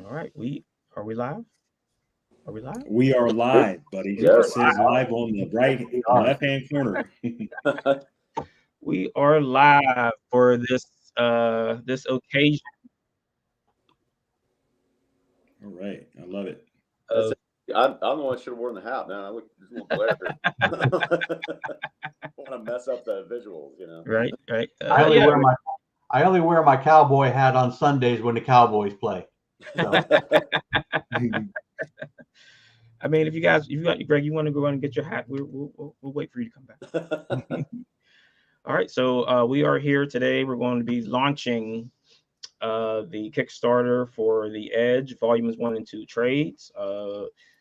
All right, are we live? Are we live? We are live, buddy. We are It says live on the left-hand corner. We are live for this occasion. All right, I love it. I'm the one that should have worn the hat, man. I look just a little glare. I want to mess up the visuals, you know. Right. I only wear my cowboy hat on Sundays when the Cowboys play. So. I mean, if you got Greg, you want to go ahead and get your hat, we'll wait for you to come back. All right, so we are here today. We're going to be launching the Kickstarter for the Edge Volumes 1 and 2 trades.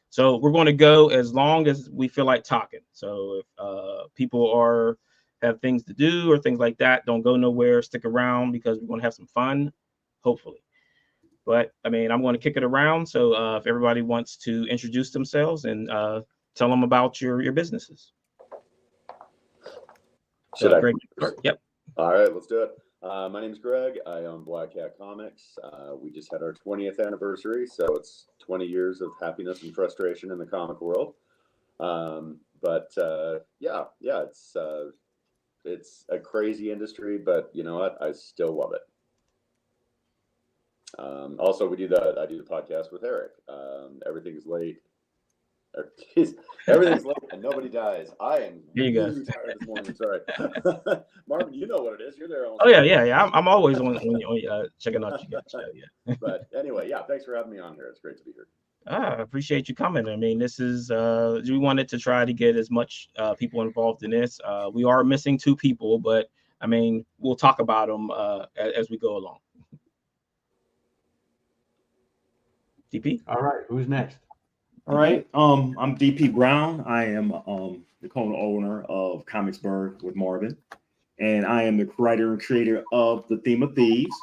So we're going to go as long as we feel like talking. So if people have things to do or things like that, don't go nowhere. Stick around because we're going to have some fun, hopefully. But I mean, I'm going to kick it around. So if everybody wants to introduce themselves and tell them about your businesses. Greg? Yep. All right, let's do it. My name is Greg. I own Black Cat Comics. We just had our 20th anniversary, so it's 20 years of happiness and frustration in the comic world. It's a crazy industry, but you know what? I still love it. Also, I do the podcast with Eric. Everything's late. Everything's late and nobody dies. I am really tired this morning. Sorry, Marvin. You know what it is. You're there. Oh yeah. I'm always on checking out you guys. Yeah. But anyway, yeah. Thanks for having me on here. It's great to be here. I appreciate you coming. I mean, this is we wanted to try to get as much people involved in this. We are missing 2 people, but I mean, we'll talk about them as we go along. DP. All right, who's next? All right, I'm DP Brown. I am the co-owner of Comicsburg with Marvin, and I am the writer and creator of The Theme of Thieves.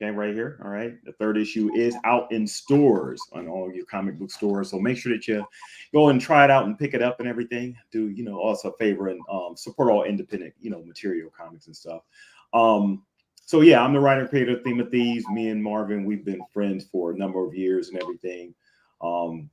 Okay, right here. All right, the 3rd issue is out in stores on all your comic book stores. So make sure that you go and try it out and pick it up and everything. Do us a favor and support all independent material comics and stuff. So yeah, I'm the writer and creator of Theme of Thieves. Me and Marvin, we've been friends for a number of years and everything.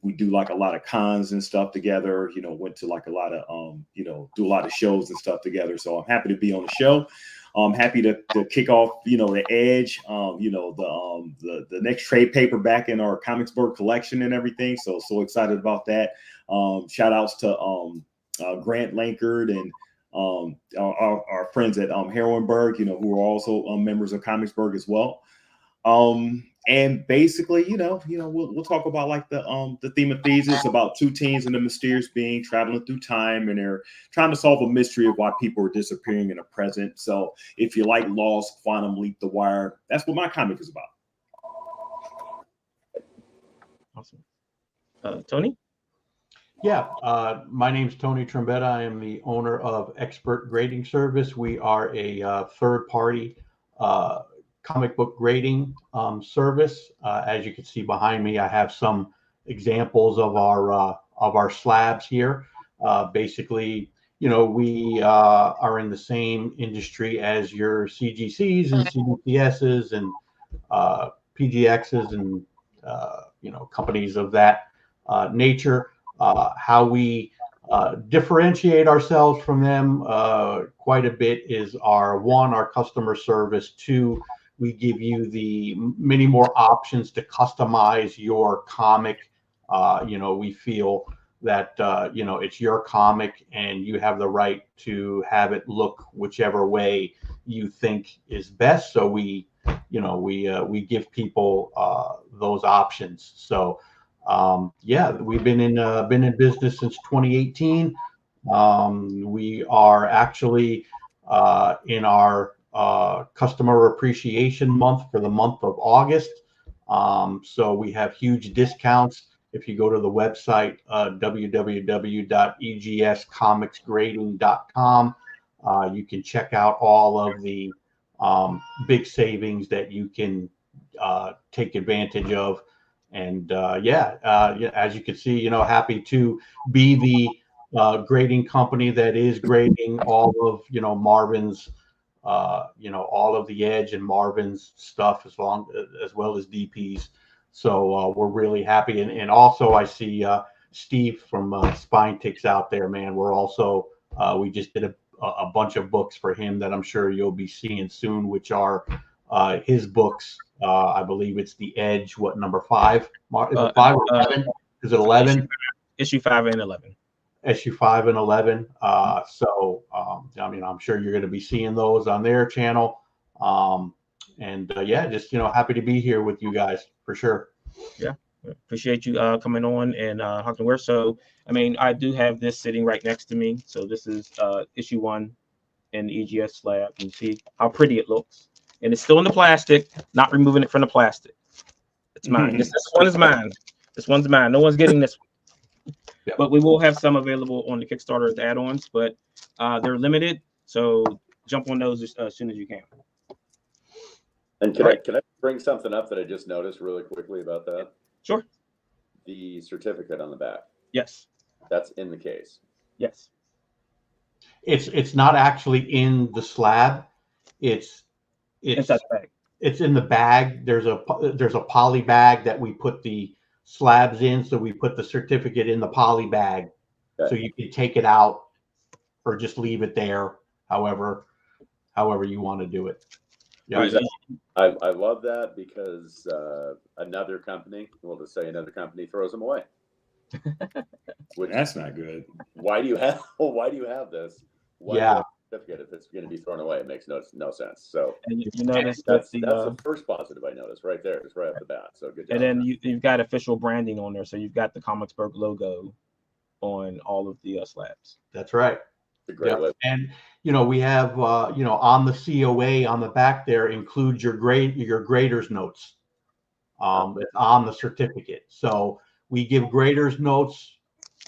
We do like a lot of cons and stuff together, went to like a lot of, do a lot of shows and stuff together. So I'm happy to be on the show. I'm happy to kick off, the Edge, the next trade paperback in our Comicsburg collection and everything. So excited about that. Shout outs to Grant Lankard and our friends at Heroinberg, who are also members of Comicsburg as well. And basically, we'll talk about like the Theme of Thieves. It's about 2 teens and a mysterious being traveling through time, and they're trying to solve a mystery of why people are disappearing in the present. So if you like Lost, Quantum Leap, The Wire, that's what my comic is about. Awesome. Tony? Yeah, my name's Tony Trombetta. I am the owner of Expert Grading Service. We are a third-party comic book grading service. As you can see behind me, I have some examples of our slabs here. Basically, we are in the same industry as your CGCs and CDPSs and PGXs and companies of that nature. How we differentiate ourselves from them quite a bit is our customer service. 2, we give you the many more options to customize your comic. We feel that it's your comic and you have the right to have it look whichever way you think is best. So we give people those options. So we've been in business since 2018. We are actually in our customer appreciation month for the month of August. So we have huge discounts. If you go to the website, www.egscomicsgrading.com, you can check out all of the big savings that you can take advantage of. And as you can see, happy to be the grading company that is grading all of Marvin's all of the Edge and Marvin's stuff as well as DP's. So we're really happy. And also I see Steve from Spine Ticks out there, man. We're also, we just did a bunch of books for him that I'm sure you'll be seeing soon, which are his books. I believe it's The Edge, what, number 5? Is it 5 or 11? Is it 11? Issue 5 and 11. Issue 5 and 11. So, I mean, I'm sure you're going to be seeing those on their channel. Yeah, just, happy to be here with you guys for sure. Yeah. Appreciate you coming on and talking where. So, I mean, I do have this sitting right next to me. So this is issue 1 in the EGS slab. You can see how pretty it looks. And it's still in the plastic, not removing it from the plastic. It's mine. This one is mine. This one's mine. No one's getting this one. Yeah. But we will have some available on the Kickstarter as add-ons, but they're limited. So jump on those as soon as you can. And can I bring something up that I just noticed really quickly about that? Sure. The certificate on the back. Yes. That's in the case. Yes. It's not actually in the slab. It's inside the bag. It's in the bag. There's a poly bag that we put the slabs in. So we put the certificate in the poly bag. Okay. So you can take it out or just leave it there, however you want to do it. Yeah. I love that because another company, we'll just say another company, throws them away. Which, that's not good. Why do you have this? Why certificate if it's going to be thrown away? It makes no sense. So and you notice that's the first positive I noticed right there. It's right off the bat. So good job. And then you've got official branding on there. So you've got the Comicsburg logo on all of the slabs. That's right. Great and we have on the COA on the back there includes your grader's notes. It's on the certificate. So we give grader's notes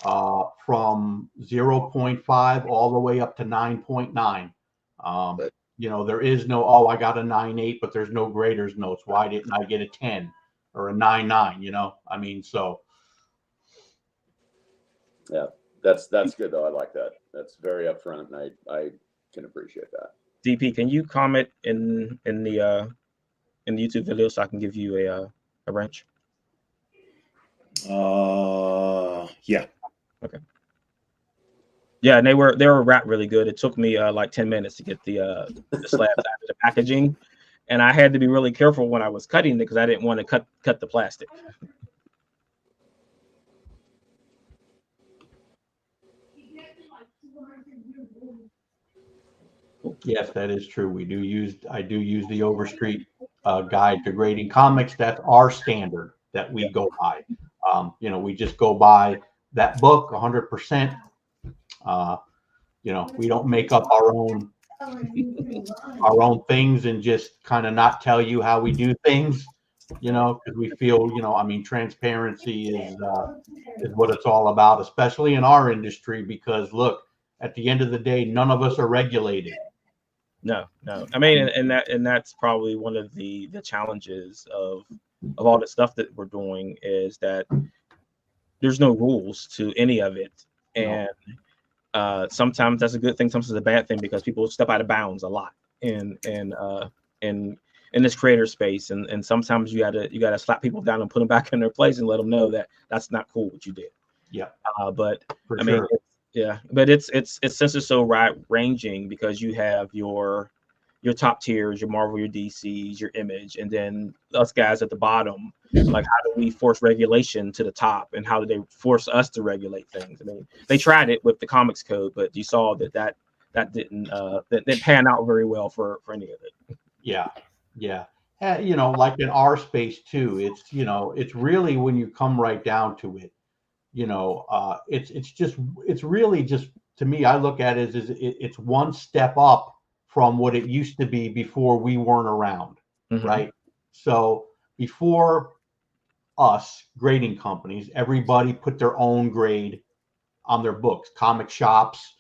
from 0.5 all the way up to 9.9. There is no, I got a 9.8, but there's no grader's notes. Why didn't I get a 10 or a 9.9? I mean, so. Yeah, that's good though. I like that. That's very upfront, and I can appreciate that. DP, can you comment in the YouTube video so I can give you a wrench? Yeah. Okay. Yeah, and they were wrapped really good. It took me like 10 minutes to get the slabs out of the packaging, and I had to be really careful when I was cutting it because I didn't want to cut the plastic. Yes, that is true. I do use the Overstreet guide to grading comics. That's our standard that we go by. We just go by that book 100%. We don't make up our own things and just kind of not tell you how we do things, because we feel, transparency is what it's all about, especially in our industry, because look, at the end of the day, none of us are regulated. No. I mean, and that's probably one of the challenges of all the stuff that we're doing is that there's no rules to any of it. And sometimes that's a good thing, sometimes it's a bad thing because people step out of bounds a lot in this creator space. And sometimes you gotta slap people down and put them back in their place and let them know that that's not cool what you did. Yeah. But for I sure. mean, yeah, but it's since it's so ranging because you have your top tiers, your Marvel, your DCs, your Image, and then us guys at the bottom. Like, how do we force regulation to the top, and how do they force us to regulate things? I mean, they tried it with the Comics Code, but you saw that didn't pan out very well for any of it. Yeah. Like in our space too, it's really when you come right down to it. It's really just, to me, I look at it as it's one step up from what it used to be before we weren't around, right? So before us grading companies, everybody put their own grade on their books, comic shops,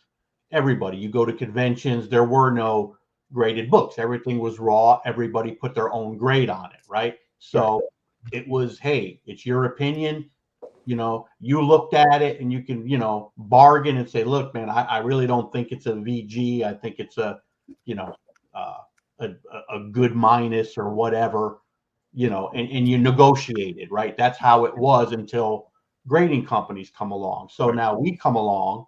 everybody. You go to conventions, there were no graded books. Everything was raw. Everybody put their own grade on it, right? So it was, hey, it's your opinion. You looked at it and you can, bargain and say, look, man, I really don't think it's a VG. I think it's a good minus or whatever, you know, and you negotiated, right? That's how it was until grading companies come along. So now we come along,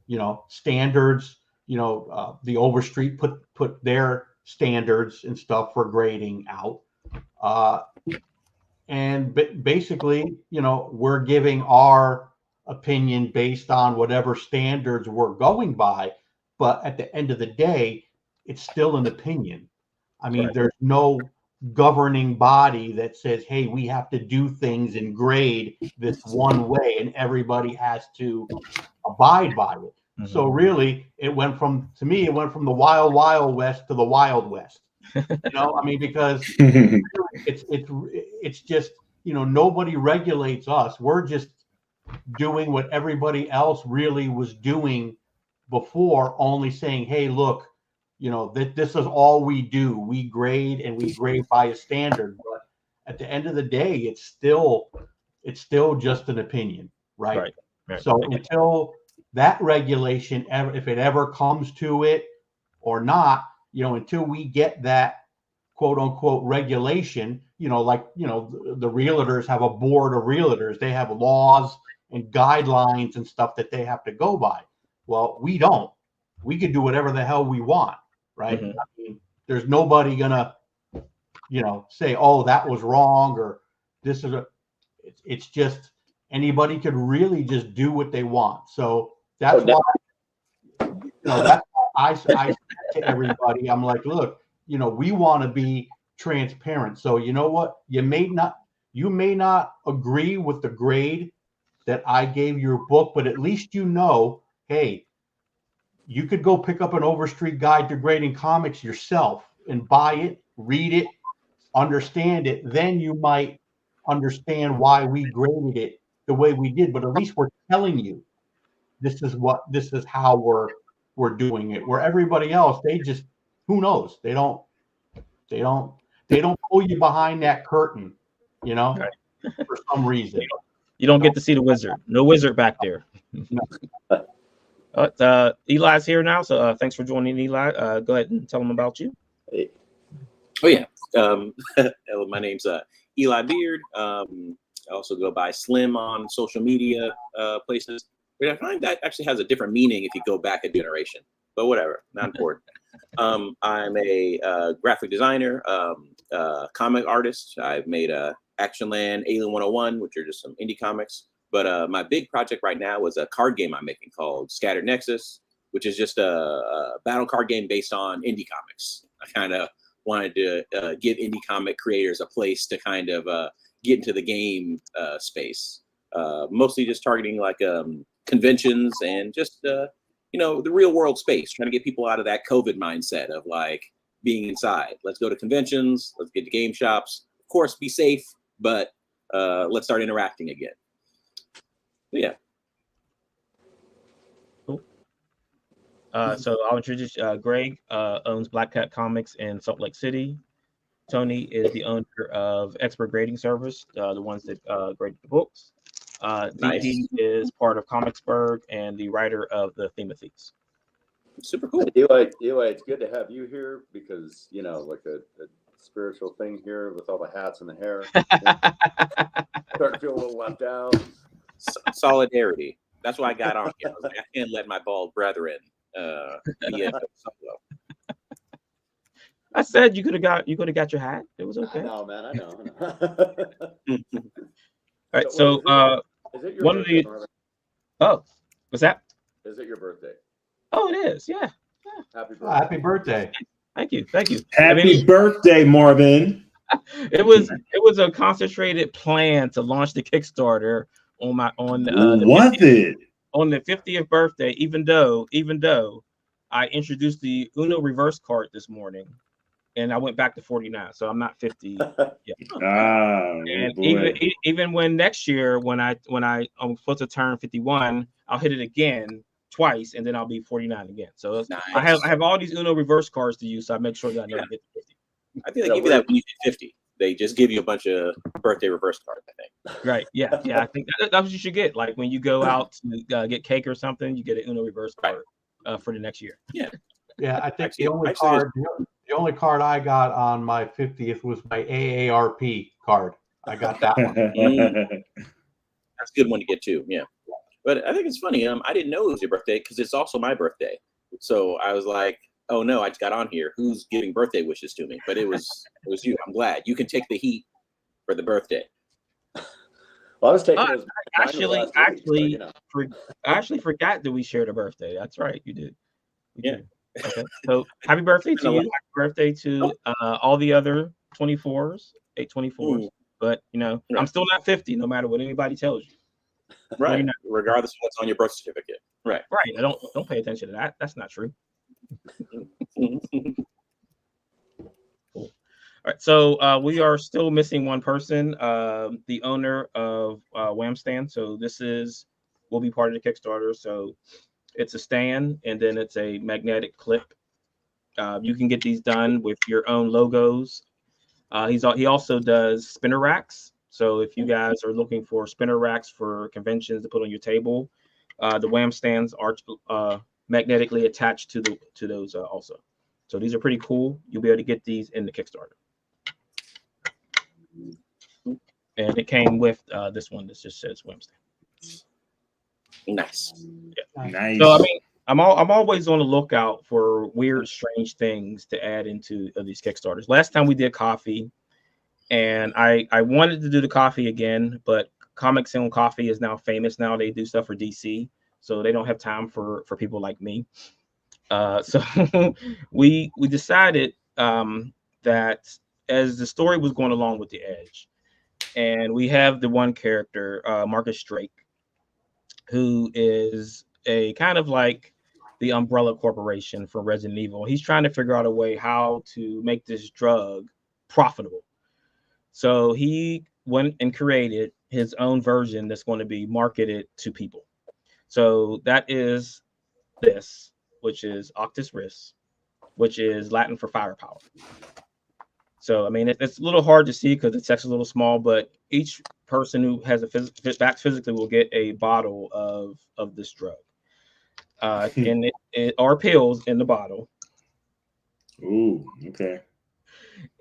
you know, standards, you know, the Overstreet put their standards and stuff for grading out. And basically, you know, we're giving our opinion based on whatever standards we're going by. But at the end of the day, it's still an opinion. I mean, there's no governing body that says, hey, we have to do things and grade this one way and everybody has to abide by it. Mm-hmm. So really, it went from the wild, wild west to the wild west. You know, I mean, because it's just, you know, nobody regulates us. We're just doing what everybody else really was doing before, only saying, hey, look, you know, this is all we do. We grade and we grade by a standard. But at the end of the day, it's still just an opinion, right? So until that regulation, if it ever comes to it or not, you know, until we get that quote unquote regulation, you know, like, you know, the realtors have a board of realtors. They have laws and guidelines and stuff that they have to go by. Well, we don't. We can do whatever the hell we want, right? Mm-hmm. I mean, there's nobody gonna, you know, say, oh, that was wrong, or this is it's just anybody could really just do what they want. So that's why, you know, that's why I said to everybody, I'm like, look, you know, we want to be transparent. So you know what? You may not agree with the grade that I gave your book, but at least you know, hey, you could go pick up an Overstreet Guide to Grading Comics yourself and buy it, read it, understand it. Then you might understand why we graded it the way we did. But at least we're telling you this is how we're doing it. Where everybody else, they just, who knows? They don't pull you behind that curtain, you know, for some reason. You don't get to see the wizard. No wizard back there. No. Eli's here now, so thanks for joining, Eli. Go ahead and tell them about you. Hey. Oh yeah, my name's Eli Beaird. I also go by Slim on social media places. But I find that actually has a different meaning if you go back a generation. But whatever, not important. I'm a graphic designer, comic artist. I've made Actionland, Alien 101, which are just some indie comics. But my big project right now is a card game I'm making called Scattered Nexus, which is just a battle card game based on indie comics. I kind of wanted to give indie comic creators a place to kind of get into the game space. Mostly just targeting like conventions and just you know, the real world space, trying to get people out of that COVID mindset of like being inside. Let's go to conventions, let's get to game shops. Of course, be safe, but let's start interacting again. But yeah. Cool. So I'll introduce Greg, owns Black Cat Comics in Salt Lake City. Tony is the owner of Expert Grading Service, the ones that grade the books. Nice. DP is part of Comicsburg and the writer of the Theme of Thieves. Super cool. Eli, it's good to have you here because, you know, like a spiritual thing here with all the hats and the hair. Start to feel a little left out. Solidarity. That's why I got on here. I was like, I can't let my bald brethren be in solo. I said you could have got your hat. It was okay. I know, man. I know. All right. So is it your one birthday, of the oh, what's that? Is it your birthday? Oh, it is. Yeah. Happy birthday. Happy birthday. Thank you. Happy birthday, Marvin. It was a concentrated plan to launch the Kickstarter on the 50th birthday, even though I introduced the Uno reverse card this morning and I went back to 49, so I'm not 50 yet. And even when next year when I'm supposed to turn 51, I'll hit it again twice and then I'll be 49 again. So nice. I have all these Uno reverse cards to use, so I make sure that I never get to 50. I think they give you that when you hit 50. They just give you a bunch of birthday reverse cards, I think. Right. Yeah. I think that's what you should get. Like when you go out to get cake or something, you get an Uno reverse card for the next year. Yeah. Yeah, I think Actually- the only actually, card, the only card I got on my 50th was my AARP card. I got that one. That's a good one to get to. Yeah. But I think it's funny. I didn't know it was your birthday because it's also my birthday. So I was like, oh no, I just got on here. Who's giving birthday wishes to me? But it was you. I'm glad you can take the heat for the birthday. Well, I was taking I actually forgot that we shared a birthday. That's right, you did. Yeah. Okay. So happy birthday to you. Happy birthday to all the other 24s, 824s. But Right. I'm still not 50, no matter what anybody tells you. Right. Regardless of what's on your birth certificate. Right. Right. I don't pay attention to that. That's not true. Cool. All right. So we are still missing one person, the owner of Wham Stand. So this will be part of the Kickstarter. So it's a stand and then it's a magnetic clip. You can get these done with your own logos. He also does spinner racks. So if you guys are looking for spinner racks for conventions to put on your table, the Wham stands are magnetically attached to those also. So these are pretty cool. You'll be able to get these in the Kickstarter. And it came with this one that just says Wham stand. Nice. Yeah. Nice. So I mean, I'm always on the lookout for weird, strange things to add into these Kickstarters. Last time we did coffee, and I wanted to do the coffee again, but Comics on Coffee is now famous. Now they do stuff for DC, so they don't have time for people like me. So we decided that as the story was going along with the Edge, and we have the one character, Marcus Drake, who is a kind of like the Umbrella Corporation for Resident Evil. He's trying to figure out a way how to make this drug profitable. So he went and created his own version that's going to be marketed to people. So that is this, which is Octus Ris, which is Latin for firepower. So, I mean, it's a little hard to see because the text is a little small, but each person who has back physically will get a bottle of this drug. And it are pills in the bottle. Ooh, okay.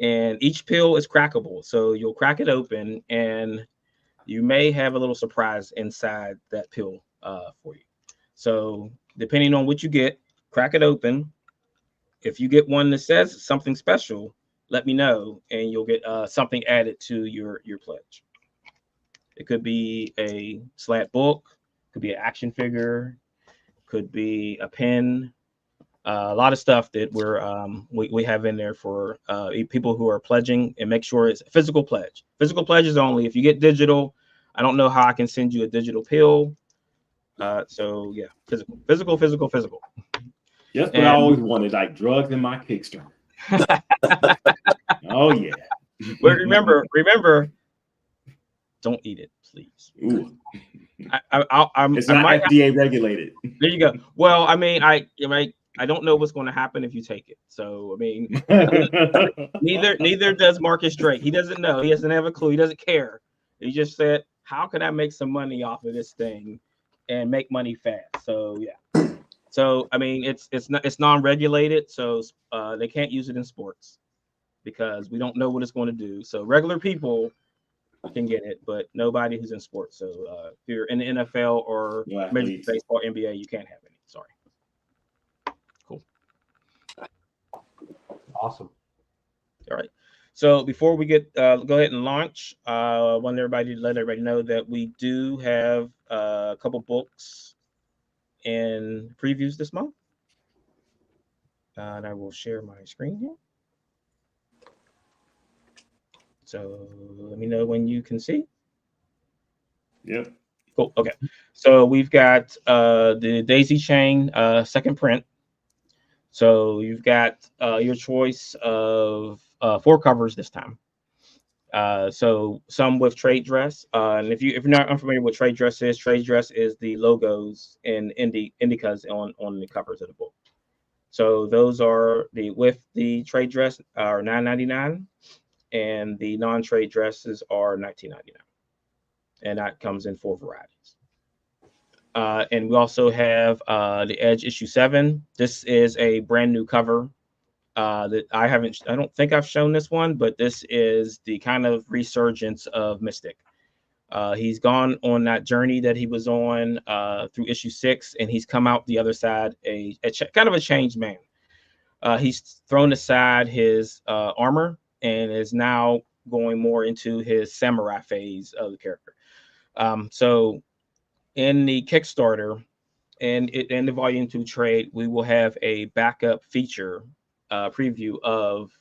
And each pill is crackable. So you'll crack it open and you may have a little surprise inside that pill for you. So depending on what you get, crack it open. If you get one that says something special, let me know and you'll get something added to your pledge. It could be a slat book, could be an action figure, could be a pen, a lot of stuff that we have in there for people who are pledging, and make sure it's a physical pledge. Physical pledges only. If you get digital, I don't know how I can send you a digital pill. So yeah, physical. Just what I always wanted, like drugs in my Kickstarter. Oh yeah. But remember, don't eat it, please. Ooh. It's not FDA regulated. There you go. Well, I mean, I don't know what's going to happen if you take it. So, I mean, neither does Marcus Drake. He doesn't know. He doesn't have a clue. He doesn't care. He just said, "How can I make some money off of this thing and make money fast?" So, yeah. So, I mean, it's non-regulated, so they can't use it in sports because we don't know what it's going to do. So, regular people can get it, but nobody who's in sports. So if you're in the NFL or Major League Baseball, NBA, you can't have any. Sorry. Cool. Awesome. All right. So before we go ahead and launch, I want let everybody know that we do have a couple books in previews this month. And I will share my screen here. So let me know when you can see. Yep. Cool. Okay. So we've got the Daisy Chain second print. So you've got your choice of 4 covers this time. So some with trade dress. And if you're not unfamiliar with trade dress is the logos and indicas on the covers of the book. So those are with the trade dress are $9.99. And the non-trade dresses are $19.99, and that comes in 4 varieties. And we also have the Edge issue 7. This is a brand new cover that I don't think I've shown this one, but this is the kind of resurgence of Mystic. He's gone on that journey that he was on through issue 6, and he's come out the other side kind of a changed man. He's thrown aside his armor and is now going more into his samurai phase of the character. So in the Kickstarter and in the Volume 2 trade, we will have a backup feature preview of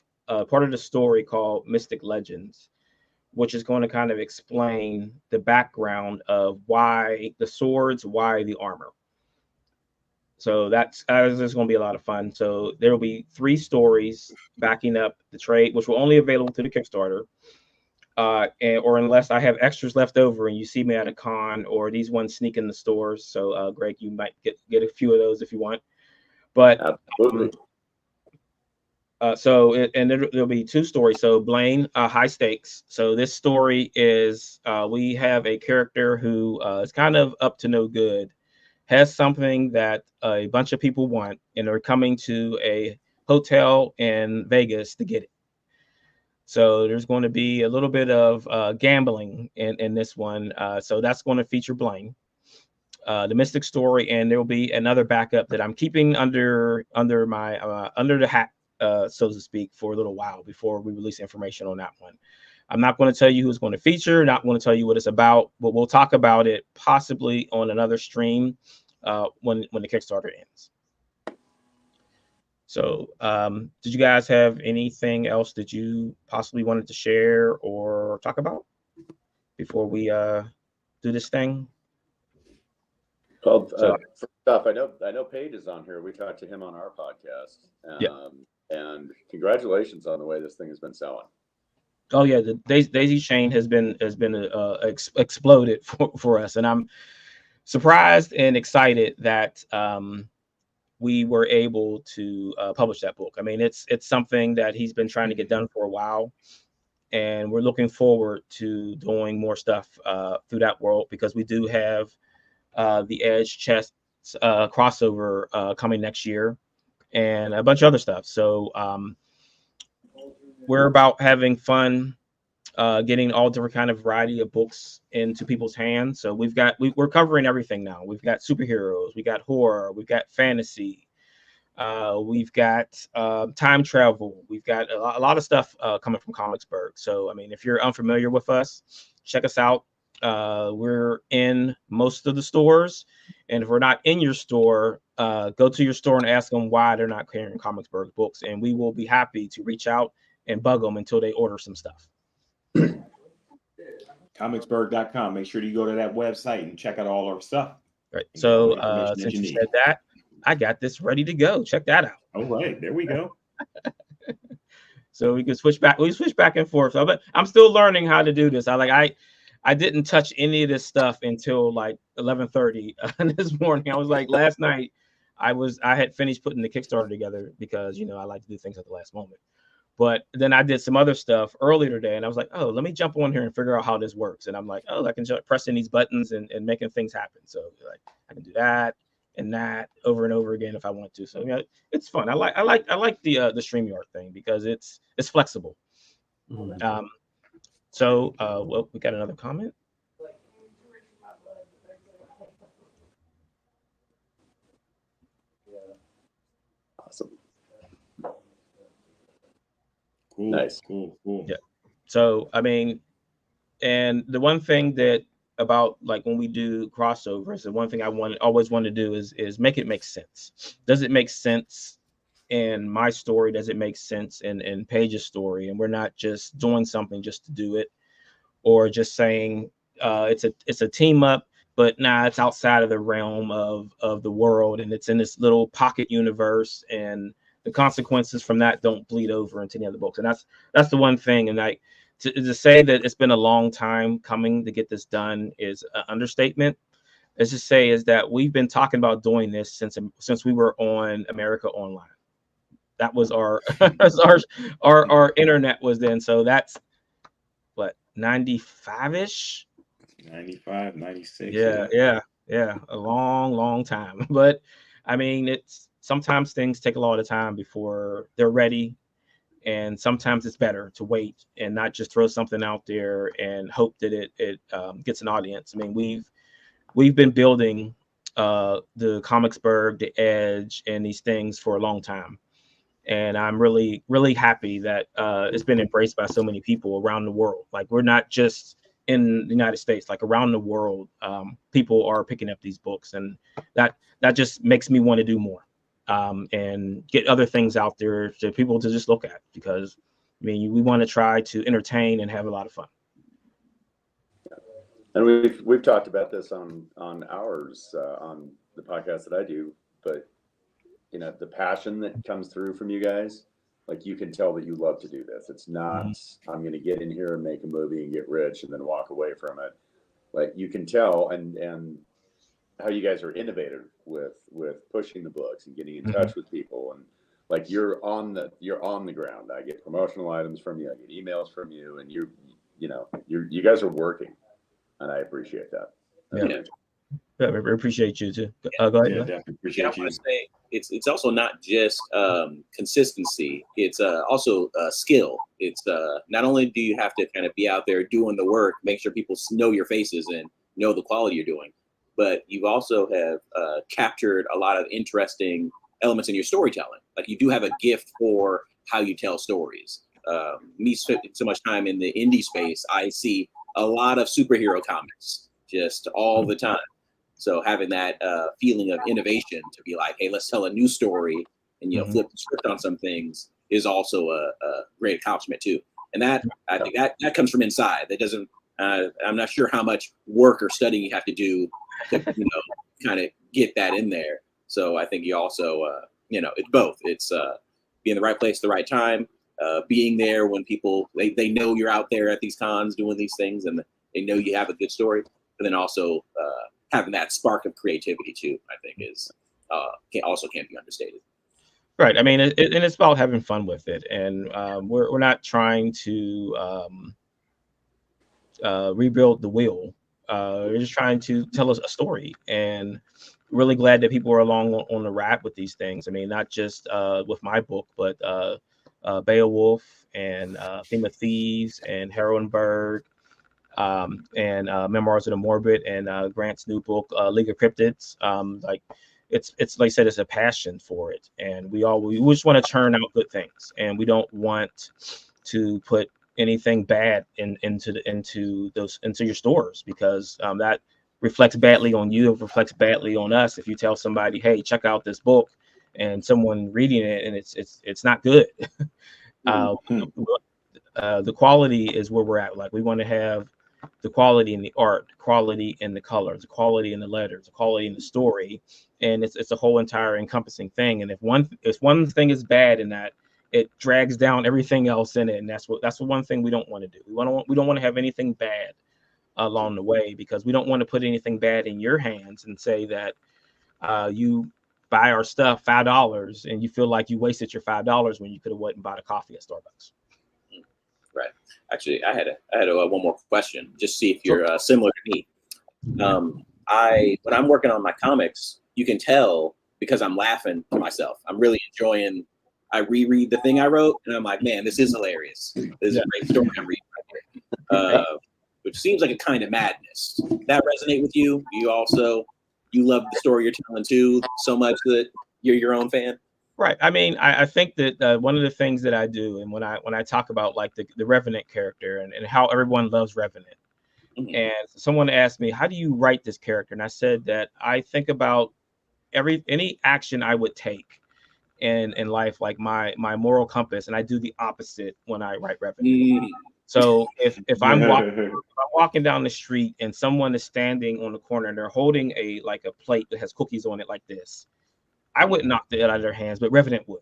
part of the story called Mystic Legends, which is going to kind of explain the background of why the swords, why the armor. So that's going to be a lot of fun. So there will be 3 stories backing up the trade, which will only be available to the Kickstarter. Or unless I have extras left over and you see me at a con, or these ones sneak in the stores. So Greg, you might get a few of those if you want. But Absolutely. There'll be 2 stories. So Blaine, High Stakes. So this story is we have a character who is kind of up to no good, has something that a bunch of people want, and are coming to a hotel in Vegas to get it. So there's going to be a little bit of gambling in this one. So that's going to feature Blaine, the Mystic story, and there will be another backup that I'm keeping under the hat, so to speak, for a little while before we release information on that one. I'm not going to tell you who's going to feature, not going to tell you what it's about, but we'll talk about it possibly on another stream when the Kickstarter ends. So did you guys have anything else that you possibly wanted to share or talk about before we do this thing? Well, first off, I know Paige is on here. We talked to him on our podcast. And congratulations on the way this thing has been selling. Oh yeah, the daisy chain has been exploded for us, and I'm surprised and excited that we were able to publish that book. I mean, it's something that he's been trying to get done for a while, and we're looking forward to doing more stuff through that world, because we do have the Edge chess crossover coming next year, and a bunch of other stuff. So we're about having fun, getting all different kind of variety of books into people's hands. So we're covering everything now. We've got superheroes, we got horror, we've got fantasy, we've got time travel, we've got a lot of stuff coming from Comicsburg. So I mean, if you're unfamiliar with us, check us out. We're in most of the stores, and if we're not in your store, go to your store and ask them why they're not carrying Comicsburg books, and we will be happy to reach out and bug them until they order some stuff. Comicsburg.com. Make sure you go to that website and check out all our stuff. Right. So since you said that, I got this ready to go. Check that out. All right, there we go. So we can switch back. We switch back and forth. But I'm still learning how to do this. I didn't touch any of this stuff until like 11:30 this morning. I was like, last night I had finished putting the Kickstarter together, because I like to do things at the last moment. But then I did some other stuff earlier today, and I was like, oh, let me jump on here and figure out how this works. And I'm like, oh, I can just pressing these buttons and making things happen. So like I can do that and that over and over again if I want to. So it's fun. I like the StreamYard thing, because it's flexible. Mm-hmm. Well, we got another comment. Awesome. Cool. Nice. Cool. Yeah. So I mean, and the one thing that about like when we do crossovers, the one thing I always want to do is make it make sense. Does it make sense in my story? Does it make sense in Paige's story? And we're not just doing something just to do it, or just saying it's a team up, but it's outside of the realm of the world, and it's in this little pocket universe, and the consequences from that don't bleed over into the other books. And that's the one thing. And like to say that it's been a long time coming to get this done is an understatement. Let's just say is that we've been talking about doing this since we were on America Online. That was our internet was then. So that's what, 95-ish? 95, 96. Yeah. Yeah, a long, long time. But I mean, it's sometimes things take a lot of time before they're ready, and sometimes it's better to wait and not just throw something out there and hope that it gets an audience. I mean, we've been building the Comicsburg, the Edge, and these things for a long time, and I'm really really happy that it's been embraced by so many people around the world. Like, we're not just in the United States, like around the world, people are picking up these books, and that just makes me want to do more, and get other things out there to people to just look at, because I mean, we want to try to entertain and have a lot of fun. And we've talked about this on ours on the podcast that I do, but you know, the passion that comes through from you guys, like, you can tell that you love to do this. It's not, I'm going to get in here and make a movie and get rich and then walk away from it. Like, you can tell, and how you guys are innovative with pushing the books and getting in touch with people, and like, you're on the ground. I get promotional items from you, I get emails from you, and you guys are working, and I appreciate that. Yeah, we appreciate you too. Go ahead. Yeah, definitely appreciate I you. want to say it's also not just consistency. It's also skill. It's not only do you have to kind of be out there doing the work, make sure people know your faces and know the quality you're doing, but you also have captured a lot of interesting elements in your storytelling. Like, you do have a gift for how you tell stories. Me spending so much time in the indie space, I see a lot of superhero comics just all the time. So having that feeling of innovation to be like, hey, let's tell a new story and, flip the script on some things is also a great accomplishment too. And that, I think that comes from inside. That doesn't, I'm not sure how much work or studying you have to do to, kind of get that in there. So I think you also, it's both. It's being in the right place at the right time, being there when people, they know you're out there at these cons doing these things, and they know you have a good story, but then also having that spark of creativity too, I think is can't be understated. Right. I mean, and it's about having fun with it, and we're not trying to rebuild the wheel. We're just trying to tell us a story, and really glad that people are along on the ride with these things. I mean, not just with my book, but Beowulf and Theme of Thieves and Heroinberg, and Memoirs of the Morbid, and Grant's new book, League of Cryptids. Like, it's like I said, it's a passion for it, and we just want to churn out good things, and we don't want to put anything bad into your stores, because that reflects badly on you. It reflects badly on us if you tell somebody, hey, check out this book, and someone reading it and it's not good. The quality is where we're at. Like, we want to have the quality in the art, quality in the colors, the quality in the letters, the quality in the story, and it's a whole entire encompassing thing. And if one thing is bad in that, it drags down everything else in it, and that's the one thing we don't want to do. We don't want to have anything bad along the way, because we don't want to put anything bad in your hands and say that you buy our stuff $5 and you feel like you wasted your $5 when you could have went and bought a coffee at Starbucks. Right. Actually, I had one more question, just to see if you're similar to me. When I'm working on my comics, you can tell because I'm laughing to myself. I'm really enjoying. I reread the thing I wrote, and I'm like, man, this is hilarious. This is a great story I'm reading right here. Which seems like a kind of madness. That resonate with you? You love the story you're telling too so much that you're your own fan? Right. I mean, I think that one of the things that I do, and when I talk about like the Revenant character and how everyone loves Revenant, and someone asked me, how do you write this character? And I said that I think about any action I would take in life, like my moral compass, and I do the opposite when I write Revenant. So if I'm walking down the street and someone is standing on the corner and they're holding a plate that has cookies on it like this, I wouldn't knock it out of their hands, but Revenant would.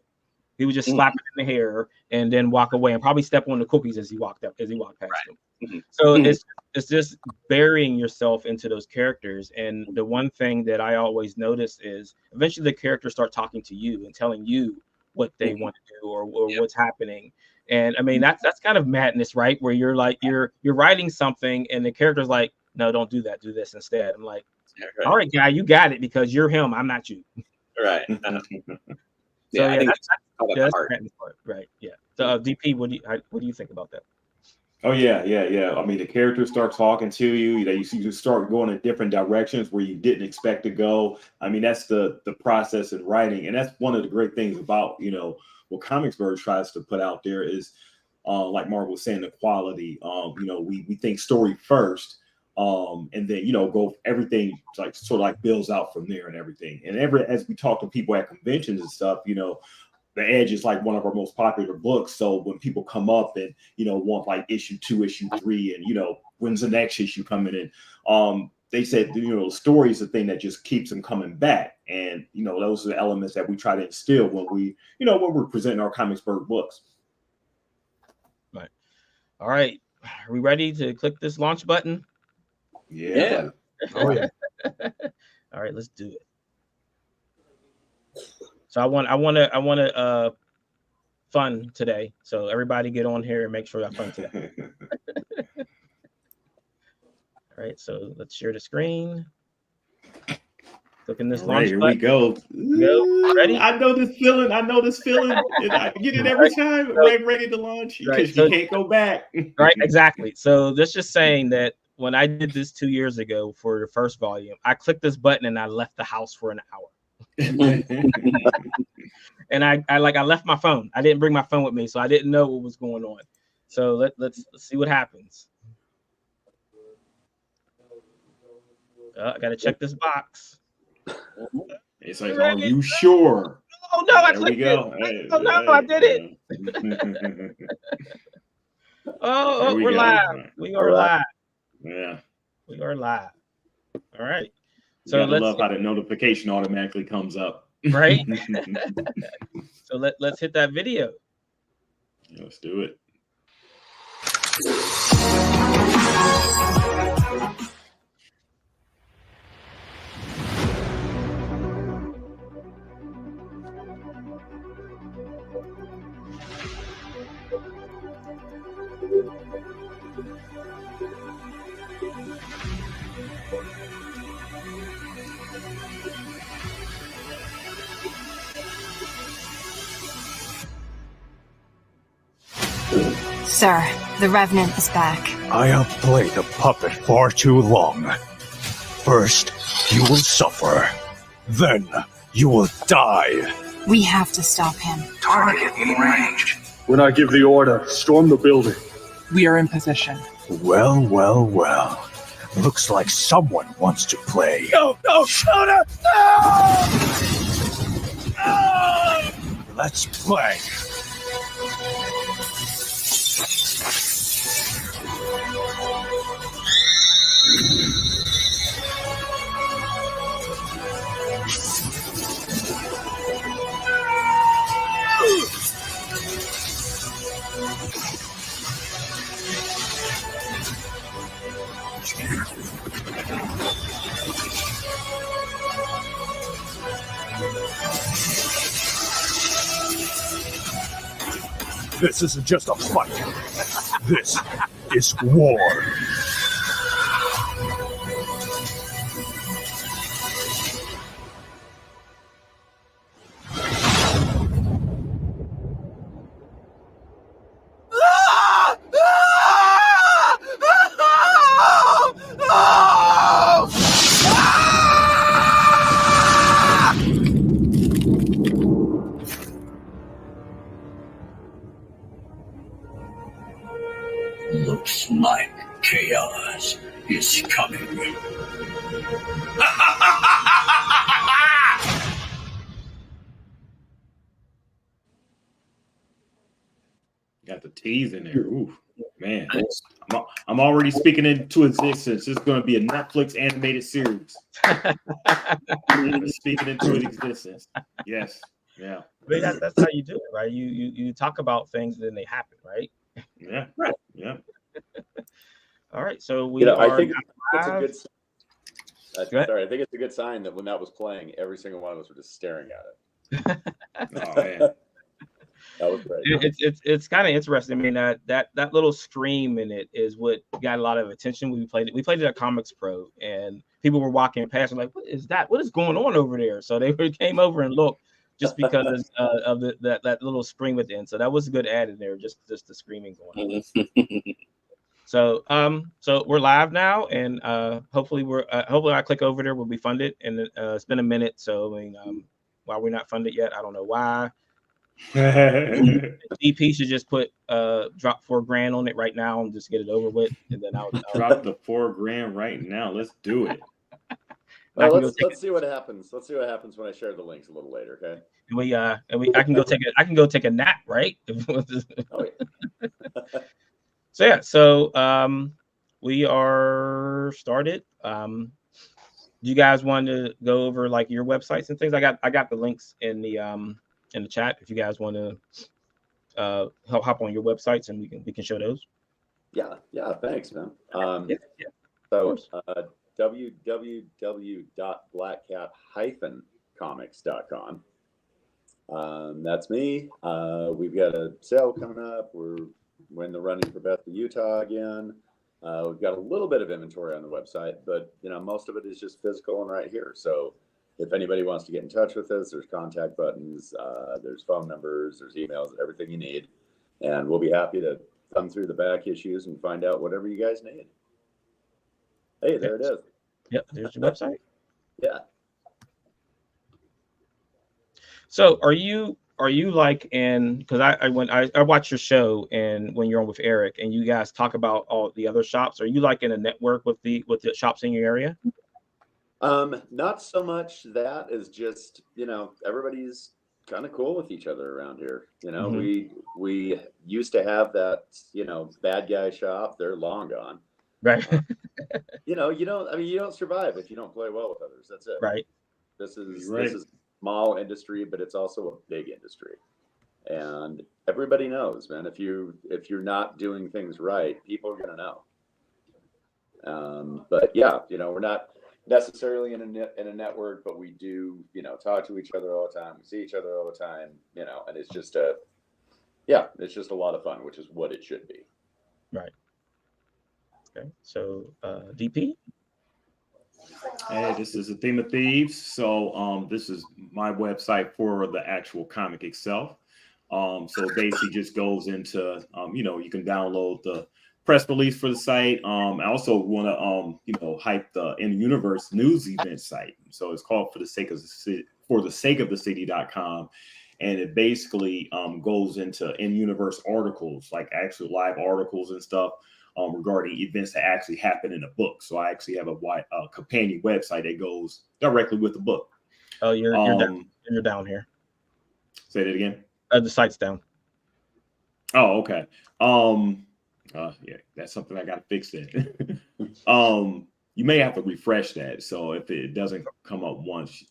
He would just slap it in the hair and then walk away and probably step on the cookies as he walked past them. So it's just burying yourself into those characters. And the one thing that I always notice is eventually the characters start talking to you and telling you what they want to do or what's happening. And I mean, that's kind of madness, right? Where you're like, you're writing something and the character's like, no, don't do that. Do this instead. I'm like, Right. all right, guy, you got it because you're him. I'm not you. Right. So Yeah, I think that's, it's all about yeah, the that's heart. Brandon's part. Right. Yeah. So DP, what do you think about that? Oh yeah. I mean, the characters start talking to you. You start going in different directions where you didn't expect to go. I mean, that's the process in writing, and that's one of the great things about what Comicsburg tries to put out there is, like Mark was saying, the quality. We think story first, and then go everything like sort of like builds out from there and everything. And as we talk to people at conventions and stuff, The Edge is like one of our most popular books. So when people come up and, want like issue 2, issue 3, and, when's the next issue coming in? They said, the story is the thing that just keeps them coming back. And, those are the elements that we try to instill when we're presenting our Comicsburg books. Right. All right. Are we ready to click this launch button? Yeah. Oh yeah. All right, let's do it. So I want fun today. So everybody get on here and make sure you have fun today. All right, so let's share the screen. Clicking this launch Here button. we go. Go. Ready? I know this feeling. I get it every time. I'm ready to launch because you can't go back. Right, exactly. So that's just saying that when I did this 2 years ago for the first volume, I clicked this button and I left the house for an hour. And I left my phone. I didn't bring my phone with me, so I didn't know what was going on. So let's see what happens. I gotta check this box. It's like, are you sure? Oh no, I There we clicked go. it. Oh no, I did it. Oh, we're live. We are live. Yeah. We are live. All right. So I love how the notification automatically comes up. Right. So let's hit that video. Let's do it. Sir, the Revenant is back. I have played the puppet far too long. First, you will suffer. Then, you will die. We have to stop him. Target in range. When I give the order, storm the building. We are in position. Well. Looks like someone wants to play. No! No! Let's play. This isn't just a fight. This is war. Looks like chaos is coming. Got the tease in there. Ooh, man. I'm already speaking into existence. It's going to be a Netflix animated series. Speaking into existence. Yes. Yeah. But that's how you do it, right? You talk about things and then they happen, right? Yeah. Right. Yeah. All right. So we are. I think it's a live. good. Sorry, I think it's a good sign that when that was playing, every single one of us were just staring at it. Oh man. That was great. It's kind of interesting. I mean, that little scream in it is what got a lot of attention. We played it at Comics Pro, and people were walking past and like, what is that? What is going on over there? So they came over and looked just because of that little scream at the end. So that was a good add in there, just the screaming going on. So we're live now, and hopefully I click over there, we'll be funded, and it's been a minute. So I mean, while we're not funded yet, I don't know why. DP should just put drop $4,000 on it right now and just get it over with, and then I'll drop the $4,000 right now. Let's do it. Well, let's see what happens. Let's see what happens when I share the links a little later. Okay. I can go take a nap, right? Oh, So yeah. we are started. Do you guys want to go over like your websites and things? I got the links in the chat if you guys want to hop on your websites, and we can show those. Yeah, thanks, man. So www.blackcat-comics.com. That's me. We've got a sale coming up. We're in the running for Best of Utah again. We've got a little bit of inventory on the website, but most of it is just physical and right here. So if anybody wants to get in touch with us, there's contact buttons, there's phone numbers, there's emails, everything you need. And we'll be happy to thumb through the back issues and find out whatever you guys need. Hey, there it is. Yep, there's your website. Yeah. So are you like because I watch your show, and when you're on with Eric and you guys talk about all the other shops, are you like in a network with the shops in your area? Not so much that is just, everybody's kind of cool with each other around here. We used to have that, bad guy shop. They're long gone. Right. You don't survive if you don't play well with others. That's it. Right. This is a small industry, but it's also a big industry. And everybody knows, man, if you're not doing things right, people are going to know. But yeah, we're not necessarily in a network, but we do, talk to each other all the time. We see each other all the time, and it's just a lot of fun, which is what it should be. Right. Okay. So, DP. Hey, this is the Theme of Thieves. So, this is my website for the actual comic itself. So it basically just goes into, you can download the press release for the site. I also want to, hype the in-universe news event site. So it's called for the sake of the city.com. And it basically goes into in-universe articles, like actual live articles and stuff regarding events that actually happen in a book. So I actually have a companion website that goes directly with the book. Oh, you're down here. Say that again. The site's down. Oh, okay. Yeah, that's something I got to fix then. You may have to refresh that. So if it doesn't come up once,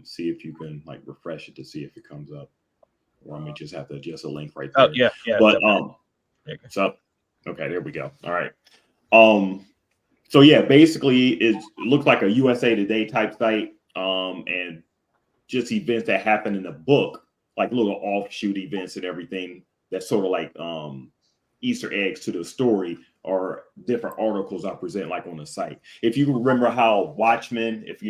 see if you can like refresh it to see if it comes up. Or I may just have to adjust a link right there. Oh, yeah. But so okay, there we go. All right. So yeah, basically it looks like a USA Today type site. And just events that happen in the book, like little offshoot events and everything that's sort of like Easter eggs to the story or different articles I present like on the site. If you remember how Watchmen, if we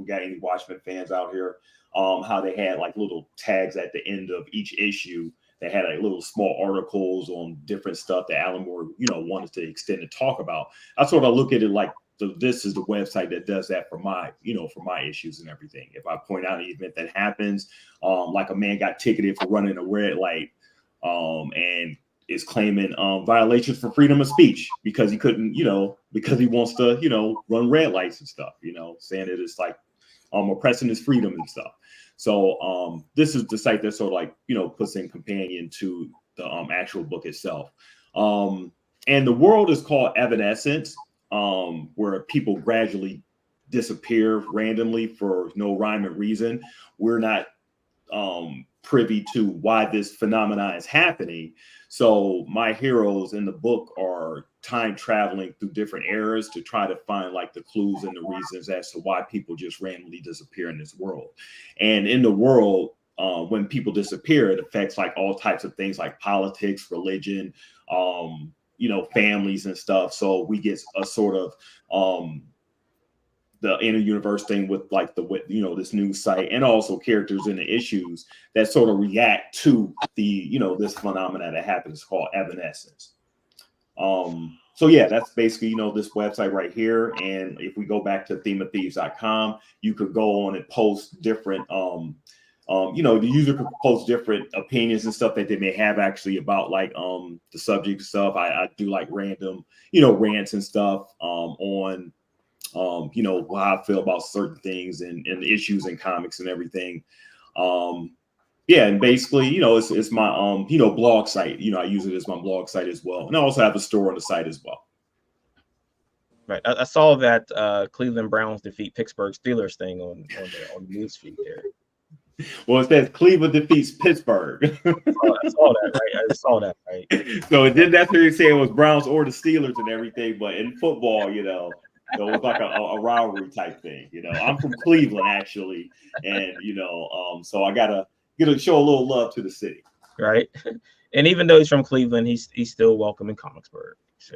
got any Watchmen fans out here, how they had like little tags at the end of each issue that had like little small articles on different stuff that Alan Moore, wanted to extend and talk about. I sort of look at it like this is the website that does that for my issues and everything. If I point out an event that happens, like a man got ticketed for running a red light, and is claiming violations for freedom of speech because he couldn't, because he wants to, run red lights and stuff, saying that it's like oppressing his freedom and stuff. So this is the site that sort of like, puts in companion to the actual book itself. And the world is called Evanescence, where people gradually disappear randomly for no rhyme or reason. We're not privy to why this phenomenon is happening. So my heroes in the book are time traveling through different eras to try to find like the clues and the reasons as to why people just randomly disappear in this world. And in the world, when people disappear, it affects like all types of things like politics, religion, families and stuff. So we get a sort of the inner universe thing with like this news site, and also characters in the issues that sort of react to the this phenomena that happens called evanescence. So yeah, that's basically this website right here. And if we go back to themeofthieves.com, you could go on and post different the user could post different opinions and stuff that they may have actually about like the subject stuff. I do like random rants and stuff on how I feel about certain things and the issues in comics and everything. Yeah, and basically, it's my blog site. I use it as my blog site as well, and I also have a store on the site as well. Right, I saw that Cleveland Browns defeat Pittsburgh Steelers thing on the news feed there. Well, it says Cleveland defeats Pittsburgh. I saw that, right? I saw that, right? So it didn't necessarily say it was Browns or the Steelers and everything, but in football, it was like a rivalry type thing. I'm from Cleveland actually, and so I gotta show a little love to the city, right? And even though he's from Cleveland, he's still welcome in Comicsburg. So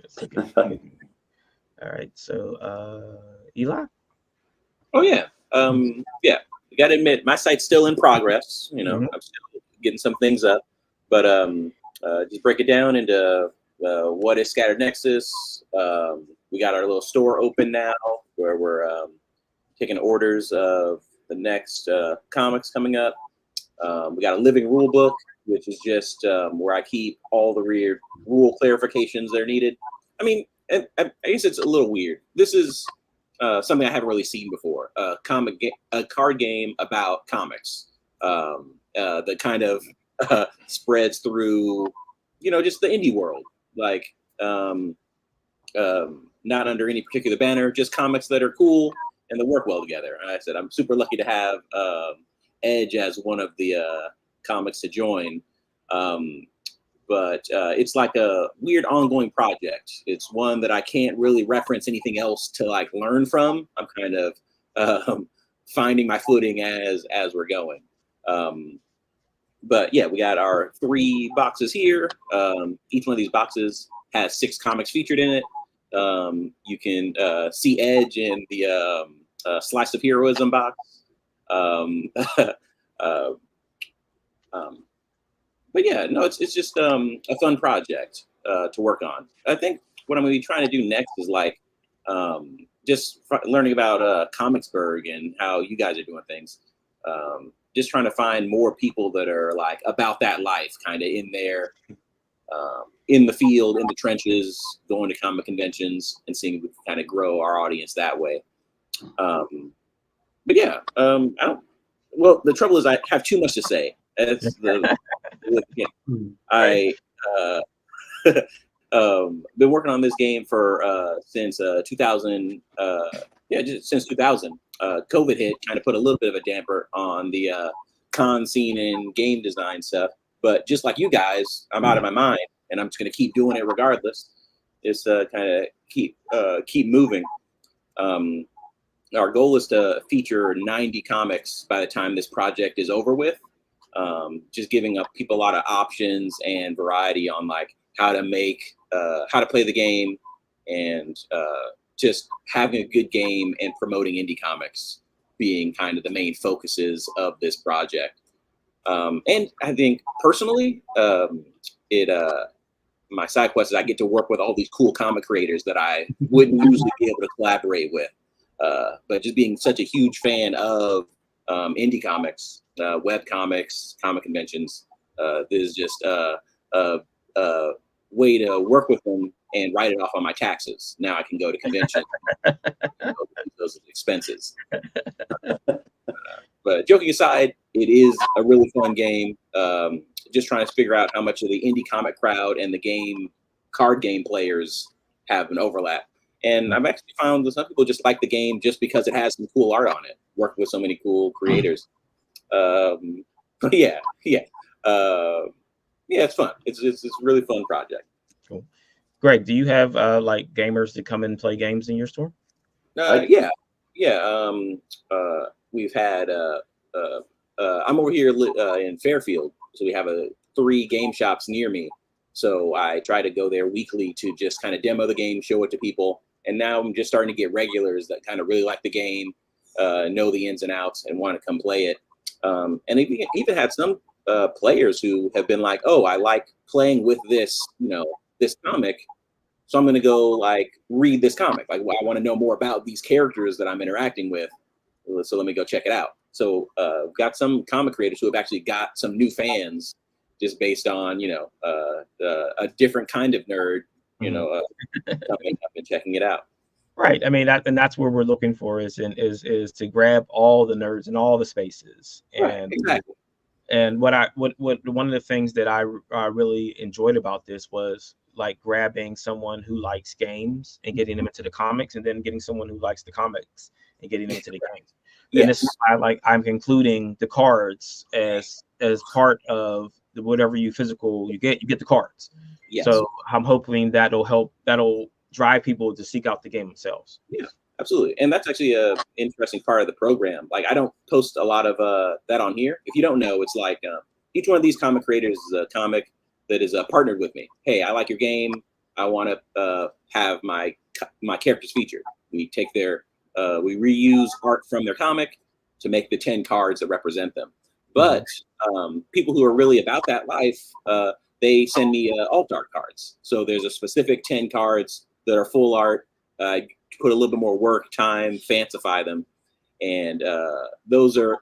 all right, so Eli. Oh yeah, yeah. You got to admit, my site's still in progress. I'm still getting some things up, but just break it down into what is Scattered Nexus. We got our little store open now, where we're taking orders of the next comics coming up. We got a living rule book, which is just where I keep all the weird rule clarifications that are needed. I mean, I guess it's a little weird. This is something I haven't really seen before. A card game about comics that kind of spreads through, just the indie world. Like, not under any particular banner, just comics that are cool and that work well together. And I said, I'm super lucky to have Edge as one of the comics to join. But it's like a weird ongoing project. It's one that I can't really reference anything else to like learn from. I'm kind of finding my footing as we're going. But yeah, we got our 3 boxes here. Each one of these boxes has 6 comics featured in it. You can see Edge in the Slice of Heroism box. But yeah, no, it's just a fun project to work on. I think what I'm going to be trying to do next is like just learning about Comicsburg and how you guys are doing things. Just trying to find more people that are like about that life, kind of in there, in the field, in the trenches, going to comic conventions and seeing if we can kind of grow our audience that way. But yeah, well, the trouble is I have too much to say. That's I been working on this game for since 2000. Just since 2000. COVID hit, kind of put a little bit of a damper on the con scene and game design stuff. But just like you guys, I'm out of my mind, and I'm just going to keep doing it regardless. Just kind of keep moving. Our goal is to feature 90 comics by the time this project is over with. Just giving up people a lot of options and variety on like how to play the game, and just having a good game and promoting indie comics being kind of the main focuses of this project. And I think personally, my side quest is I get to work with all these cool comic creators that I wouldn't usually be able to collaborate with. But just being such a huge fan of indie comics, web comics, comic conventions, this is just a way to work with them and write it off on my taxes. Now I can go to conventions, those expenses. But joking aside, it is a really fun game. Just trying to figure out how much of the indie comic crowd and the card game players have an overlap. And I've actually found that some people just like the game just because it has some cool art on it, working with so many cool creators. Yeah, it's fun. It's a really fun project. Cool. Greg, do you have like gamers that come and play games in your store? Yeah. We've had I'm over here in Fairfield, so we have 3 game shops near me. So I try to go there weekly to just kind of demo the game, show it to people. And now I'm just starting to get regulars that kind of really like the game, know the ins and outs, and want to come play it. And even had some players who have been like, oh, I like playing with this, this comic. So I'm going to go like read this comic. Like, I want to know more about these characters that I'm interacting with. So let me go check it out. So got some comic creators who have actually got some new fans just based on, a different kind of nerd, coming up and checking it out. Right. I mean, that's where we're looking for is to grab all the nerds in all the spaces. And right, exactly. And one of the things that I really enjoyed about this was like grabbing someone who likes games and getting them into the comics, and then getting someone who likes the comics and getting them into the games. Yes. And this is why I'm including the cards as part of whatever you get the cards. Yes. So I'm hoping that'll drive people to seek out the game themselves. Yeah, absolutely. And that's actually a interesting part of the program. Like, I don't post a lot of that on here. If you don't know, it's like each one of these comic creators is a comic that is partnered with me. Hey, I like your game. I want to have my characters featured. We take we reuse art from their comic to make the 10 cards that represent them. But people who are really about that life, they send me alt art cards. So there's a specific 10 cards that are full art. Put a little bit more work, time, fancify them, and those are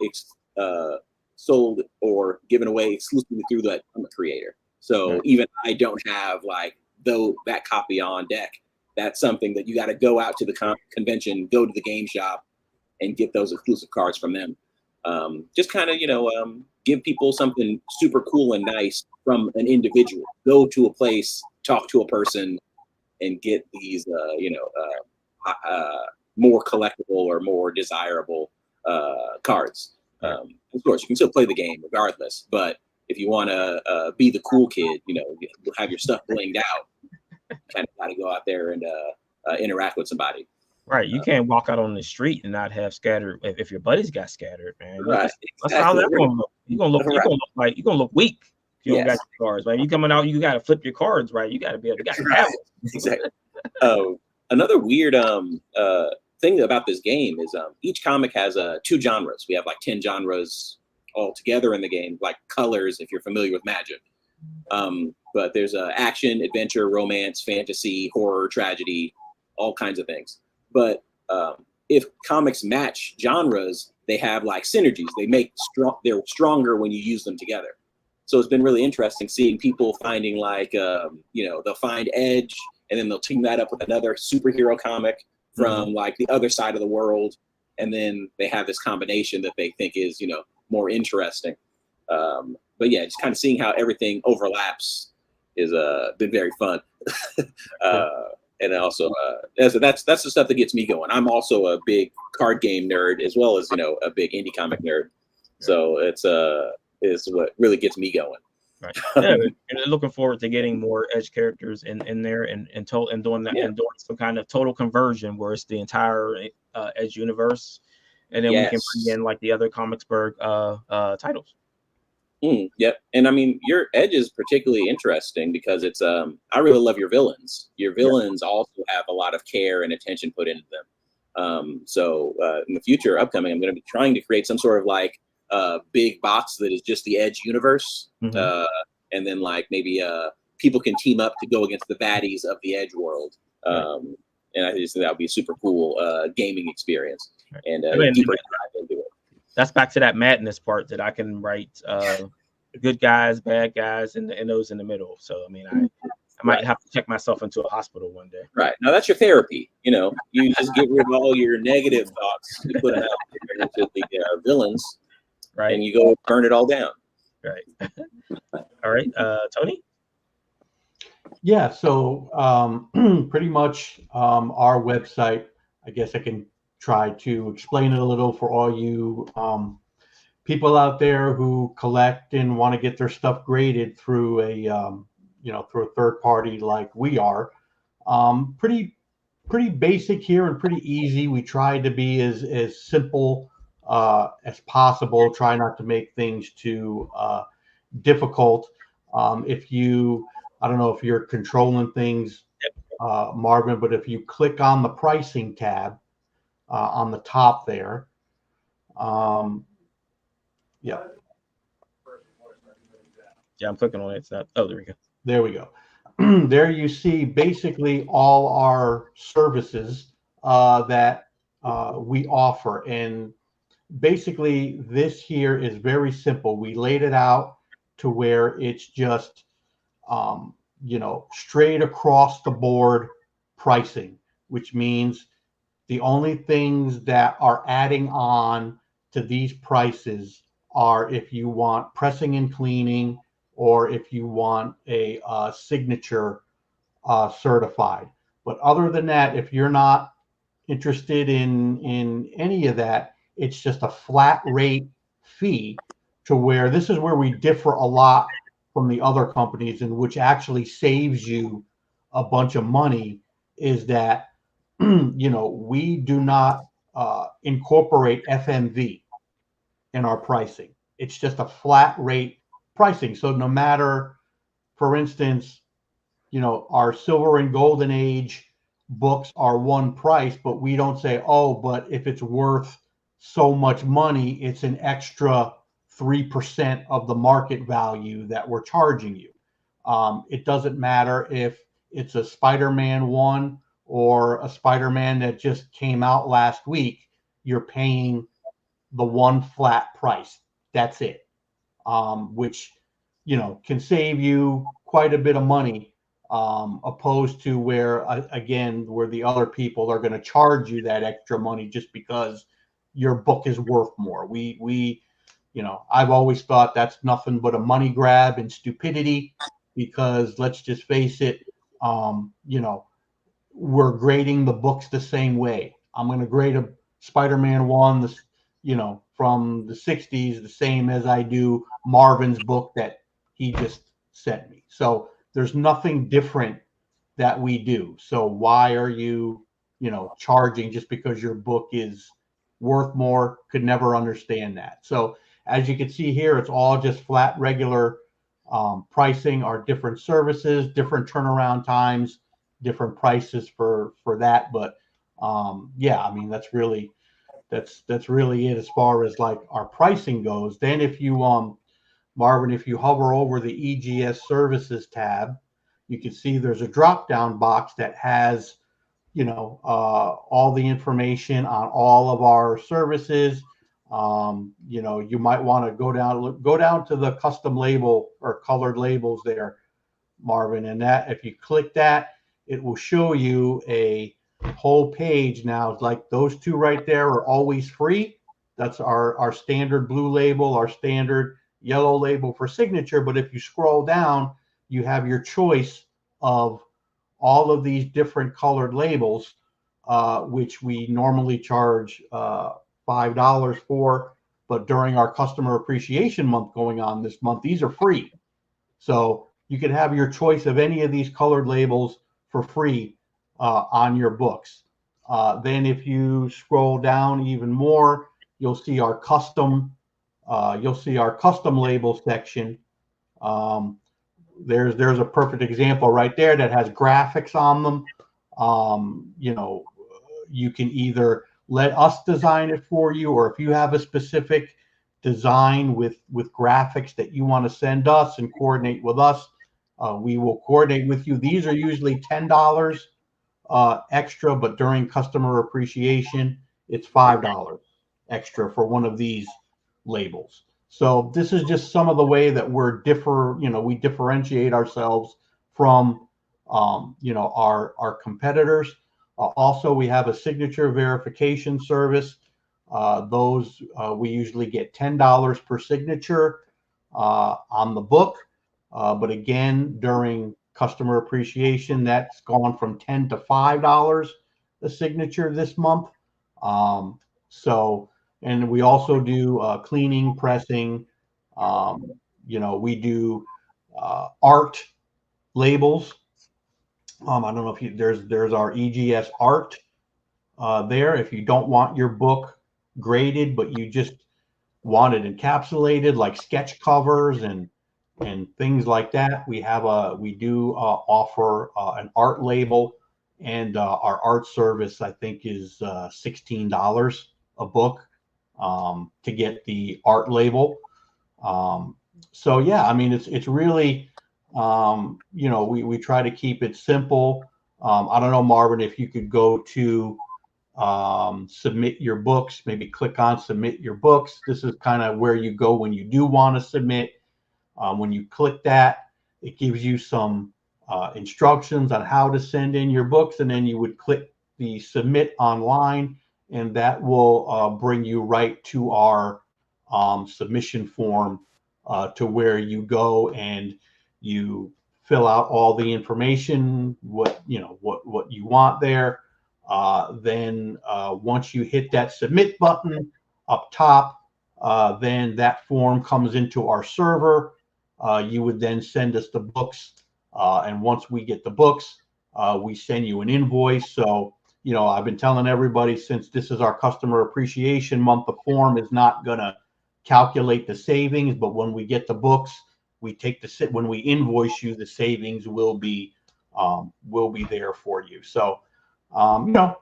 sold or given away exclusively through that comic creator. So even I don't have that copy on deck. That's something that you got to go out to the convention, go to the game shop, and get those exclusive cards from them. Just kind of, give people something super cool and nice from an individual. Go to a place, talk to a person, and get these, more collectible or more desirable cards. Of course, you can still play the game regardless, but if you want to be the cool kid, have your stuff blinged out, kind of got to go out there and interact with somebody. Right, you can't walk out on the street and not have scattered. If your buddies got scattered, man, right? That's how that's gonna look. You're gonna look weak if you don't got your cards. Right, you coming out, you got to flip your cards. Right, you got to be able to have it. Exactly. Another weird thing about this game is each comic has 2 genres. We have 10 genres all together in the game, like colors, if you're familiar with Magic. But there's action, adventure, romance, fantasy, horror, tragedy, all kinds of things. But if comics match genres, they have synergies. They're stronger when you use them together. So it's been really interesting seeing people finding they'll find Edge, and then they'll team that up with another superhero comic from the other side of the world, and then they have this combination that they think is more interesting. But yeah, just kind of seeing how everything overlaps is been very fun. And also, that's the stuff that gets me going. I'm also a big card game nerd as well as a big indie comic nerd. So it's what really gets me going. Right. Yeah, and looking forward to getting more Edge characters in there and doing that and doing some kind of total conversion where it's the entire Edge universe, and then we can bring in the other Comicsburg titles. Yep. And I mean, your Edge is particularly interesting because it's I really love your villains. Your villains also have a lot of care and attention put into them. So in the future upcoming, I'm going to be trying to create some sort of big box that is just the Edge universe. And then maybe people can team up to go against the baddies of the Edge world. And I just think that would be a super cool gaming experience. And deeper dive into it. That's back to that madness part that I can write good guys, bad guys, and those in the middle. So I mean, I might have to check myself into a hospital one day. Right. Now that's your therapy. You just get rid of all your negative thoughts, you put them out into the villains, right? And you go burn it all down. Right. All right, Tony. Yeah. So pretty much our website. I guess I can try to explain it a little for all you people out there who collect and want to get their stuff graded through a through a third party like we are. Pretty basic here and pretty easy. We try to be as simple as possible. Try not to make things too difficult. If you, I don't know if you're controlling things, Marvin, but if you click on the pricing tab on the top there, yeah. Yeah, I'm clicking on it. It's not. Oh, there we go. There we go. There you see basically all our services that we offer. And basically this here is very simple. We laid it out to where it's just, straight across the board pricing, which means the only things that are adding on to these prices are if you want pressing and cleaning, or if you want a signature certified. But other than that, if you're not interested in any of that, it's just a flat rate fee, to where this is where we differ a lot from the other companies, and which actually saves you a bunch of money, is that we do not incorporate FMV in our pricing. It's just a flat rate pricing. So no matter, for instance, our silver and golden age books are one price, but we don't say, oh, but if it's worth so much money, it's an extra 3% of the market value that we're charging you. It doesn't matter if it's a Spider-Man 1 or a Spider-Man that just came out last week. You're paying the one flat price. That's it. Which, can save you quite a bit of money, opposed to where, again, where the other people are going to charge you that extra money just because your book is worth more. I've always thought that's nothing but a money grab and stupidity, because let's just face it, we're grading the books the same way. I'm going to grade a Spider-Man 1, from the 60s, the same as I do Marvin's book that he just sent me. So there's nothing different that we do. So why are you, charging just because your book is worth more? Could never understand that. So as you can see here, it's all just flat, regular pricing. Our different services, different turnaround times, different prices for that. But that's really it as far as like our pricing goes. Then if you Marvin, if you hover over the EGS services tab, you can see there's a drop down box that has all the information on all of our services. You might want to go down to the custom label or colored labels there, Marvin, and that if you click that, it will show you a whole page. Now, like those two right there are always free. That's our standard blue label, our standard yellow label for signature. But if you scroll down, you have your choice of all of these different colored labels, which we normally charge $5 for. But during our customer appreciation month going on this month, these are free. So you can have your choice of any of these colored labels for free on your books. Then if you scroll down even more, you'll see our custom label section. There's a perfect example right there that has graphics on them. You can either let us design it for you, or if you have a specific design with graphics that you want to send us and coordinate with us, we will coordinate with you. These are usually $10 extra, but during customer appreciation, it's $5 extra for one of these labels. So this is just some of the way that we differentiate ourselves from our competitors. Also, we have a signature verification service. Those we usually get $10 per signature on the book. But again, during customer appreciation, that's gone from $10 to $5 a signature this month. And we also do cleaning, pressing. We do art labels. I don't know if there's our EGS art there. If you don't want your book graded, but you just want it encapsulated, like sketch covers and things like that, we do offer an art label, and our art service I think is $16 a book to get the art label. So yeah, I mean it's really we try to keep it simple. I don't know, Marvin, if you could go to submit your books, maybe click on submit your books. This is kind of where you go when you do want to submit. When you click that, it gives you some instructions on how to send in your books, and then you would click the submit online, and that will bring you right to our submission form, to where you go and you fill out all the information, what you want there. Then once you hit that submit button up top, then that form comes into our server. You would then send us the books, and once we get the books, we send you an invoice. So I've been telling everybody, since this is our customer appreciation month, the form is not gonna calculate the savings, but when we get the books, when we invoice you, the savings will be there for you. So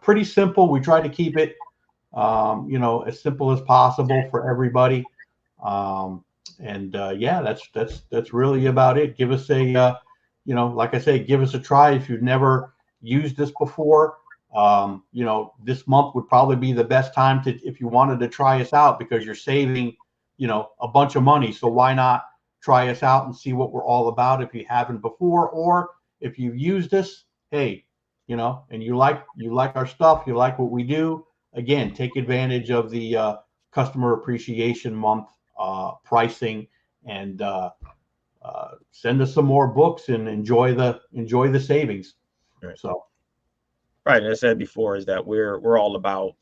pretty simple. We try to keep it as simple as possible for everybody. Yeah, that's really about it. Give us a like I say, give us a try if you've never used this before. This month would probably be the best time if you wanted to try us out, because you're saving a bunch of money. So why not try us out and see what we're all about if you haven't before, or if you've used us, hey, and you like our stuff, you like what we do, again, take advantage of the customer appreciation month pricing, and send us some more books and enjoy the savings. Right. So right, as I said before, is that we're all about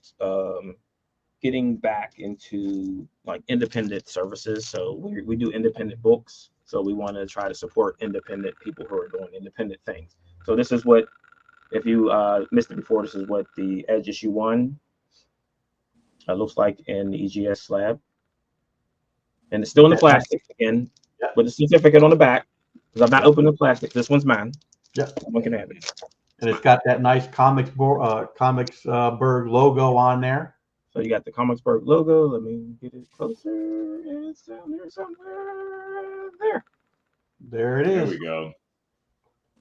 getting back into like independent services. So we do independent books, so we want to try to support independent people who are doing independent things. So this is what, if you missed it before, this is what the Edge issue 1 looks like in the EGS slab. And it's still in the plastic again, with a certificate on the back, because I'm not opening the plastic. This one's mine. Yep. Someone can have it. And it's got that nice Comicsburg logo on there. So you got the Comicsburg logo. Let me get it closer. It's down there somewhere. There it is. There we go.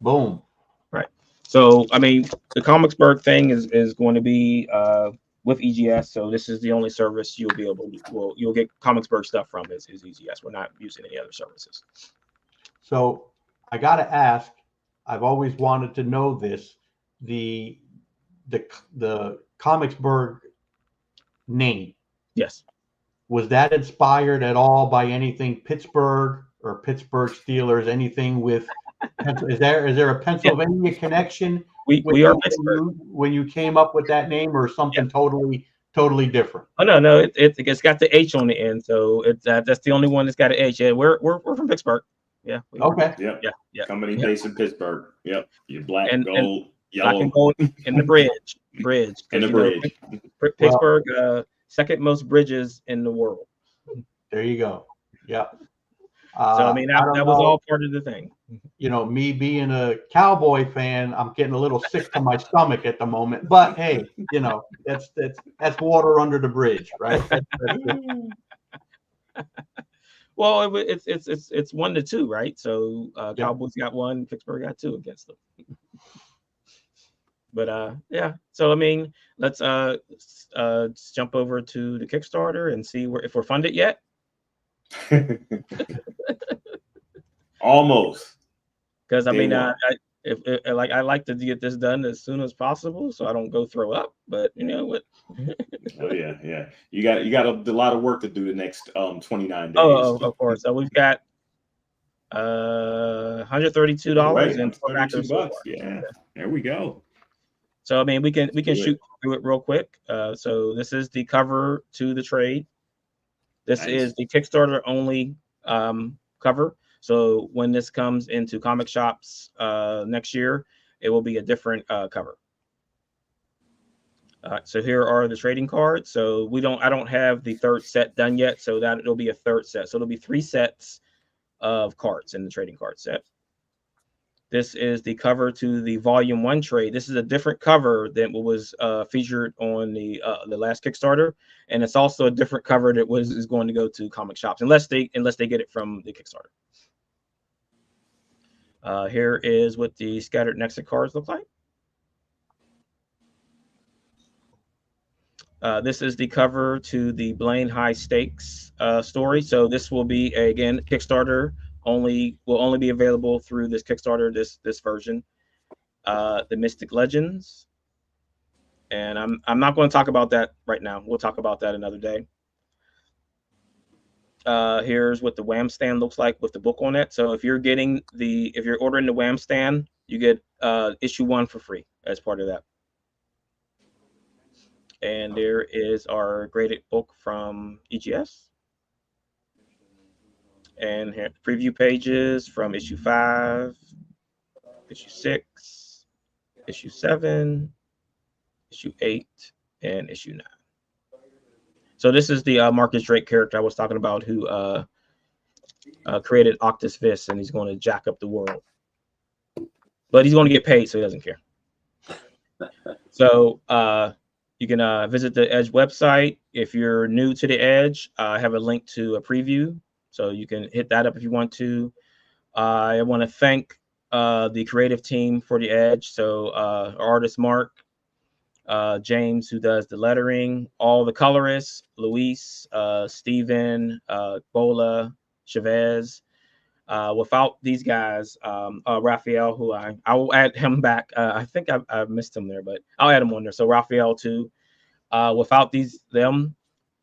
Boom. Right. So I mean, the Comicsburg thing is going to be with EGS. So this is the only service you'll be able to, you'll get Comicsburg stuff from is EGS. We're not using any other services. So I got to ask, I've always wanted to know this, the Comicsburg name. Yes. Was that inspired at all by anything Pittsburgh or Pittsburgh Steelers, anything with, is there a Pennsylvania connection? We are Pittsburgh. When you came up with that name, or something totally different? Oh no, it's got the H on the end, so it's that's the only one that's got an H. Yeah, we're from Pittsburgh. Yeah. Okay. Yep. Yeah. Company based in Pittsburgh. Yep. Your black, and gold, black yellow, and gold in the bridge. and the bridge. Pittsburgh, second most bridges in the world. There you go. Yep. So I mean, that was all part of the thing. Me being a Cowboy fan, I'm getting a little sick to my stomach at the moment. But hey, that's water under the bridge, right? Well, it's 1-2, right? So Cowboys got 1, Pittsburgh got 2 against them. But yeah. So I mean, let's jump over to the Kickstarter and see if we're funded yet. Almost. Because I mean, I like to get this done as soon as possible, so I don't go throw up. But you know what? Oh yeah. You got a lot of work to do the next 29 days. Oh, of course. So we've got $132 and $4 Yeah, there we go. So I mean, we can shoot through it real quick. So this is the cover to the trade. This is the Kickstarter only cover. So when this comes into comic shops next year, it will be a different cover. So here are the trading cards. So I don't have the third set done yet. So that it'll be a third set. So it'll be 3 sets of cards in the trading card set. This is the cover to the Volume 1 trade. This is a different cover than what was featured on the last Kickstarter, and it's also a different cover that is going to go to comic shops unless they get it from the Kickstarter. Here is what the Scattered Nexus cards look like. This is the cover to the Blaine High Stakes story. So this will be again Kickstarter will only be available through this Kickstarter, this version. The Mystic Legends, and I'm not going to talk about that right now. We'll talk about that another day. Here's what the Wham stand looks like with the book on it. So if you're ordering the Wham stand, you get issue 1 for free as part of that. And there is our graded book from EGS. And here the preview pages from issue 5, issue 6, issue 7, issue 8, and issue 9. So this is the Marcus Drake character I was talking about, who created Octus Vis, and he's going to jack up the world. But he's going to get paid, so he doesn't care. So you can visit the Edge website. If you're new to the Edge, I have a link to a preview, so you can hit that up if you want to. I want to thank the creative team for the Edge. So artist Mark, James, who does the lettering, all the colorists, Luis, Steven, Bola, Chavez. Without these guys, Raphael, who I will add him back. I think I missed him there, but I'll add him on there. So Raphael too. Without them,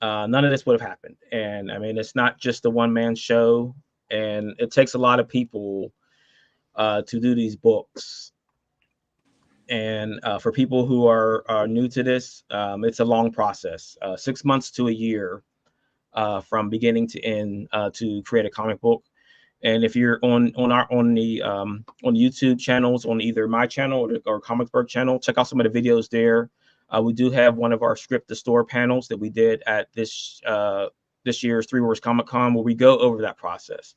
none of this would have happened. And I mean, it's not just a one-man show, and it takes a lot of people to do these books. And for people who are new to this, it's a long process, 6 months to a year from beginning to end to create a comic book. And if you're on the YouTube channels, on either my channel or Comicsburg channel, check out some of the videos there. We do have one of our Script to Store panels that we did at this year's Three Wars Comic Con, where we go over that process.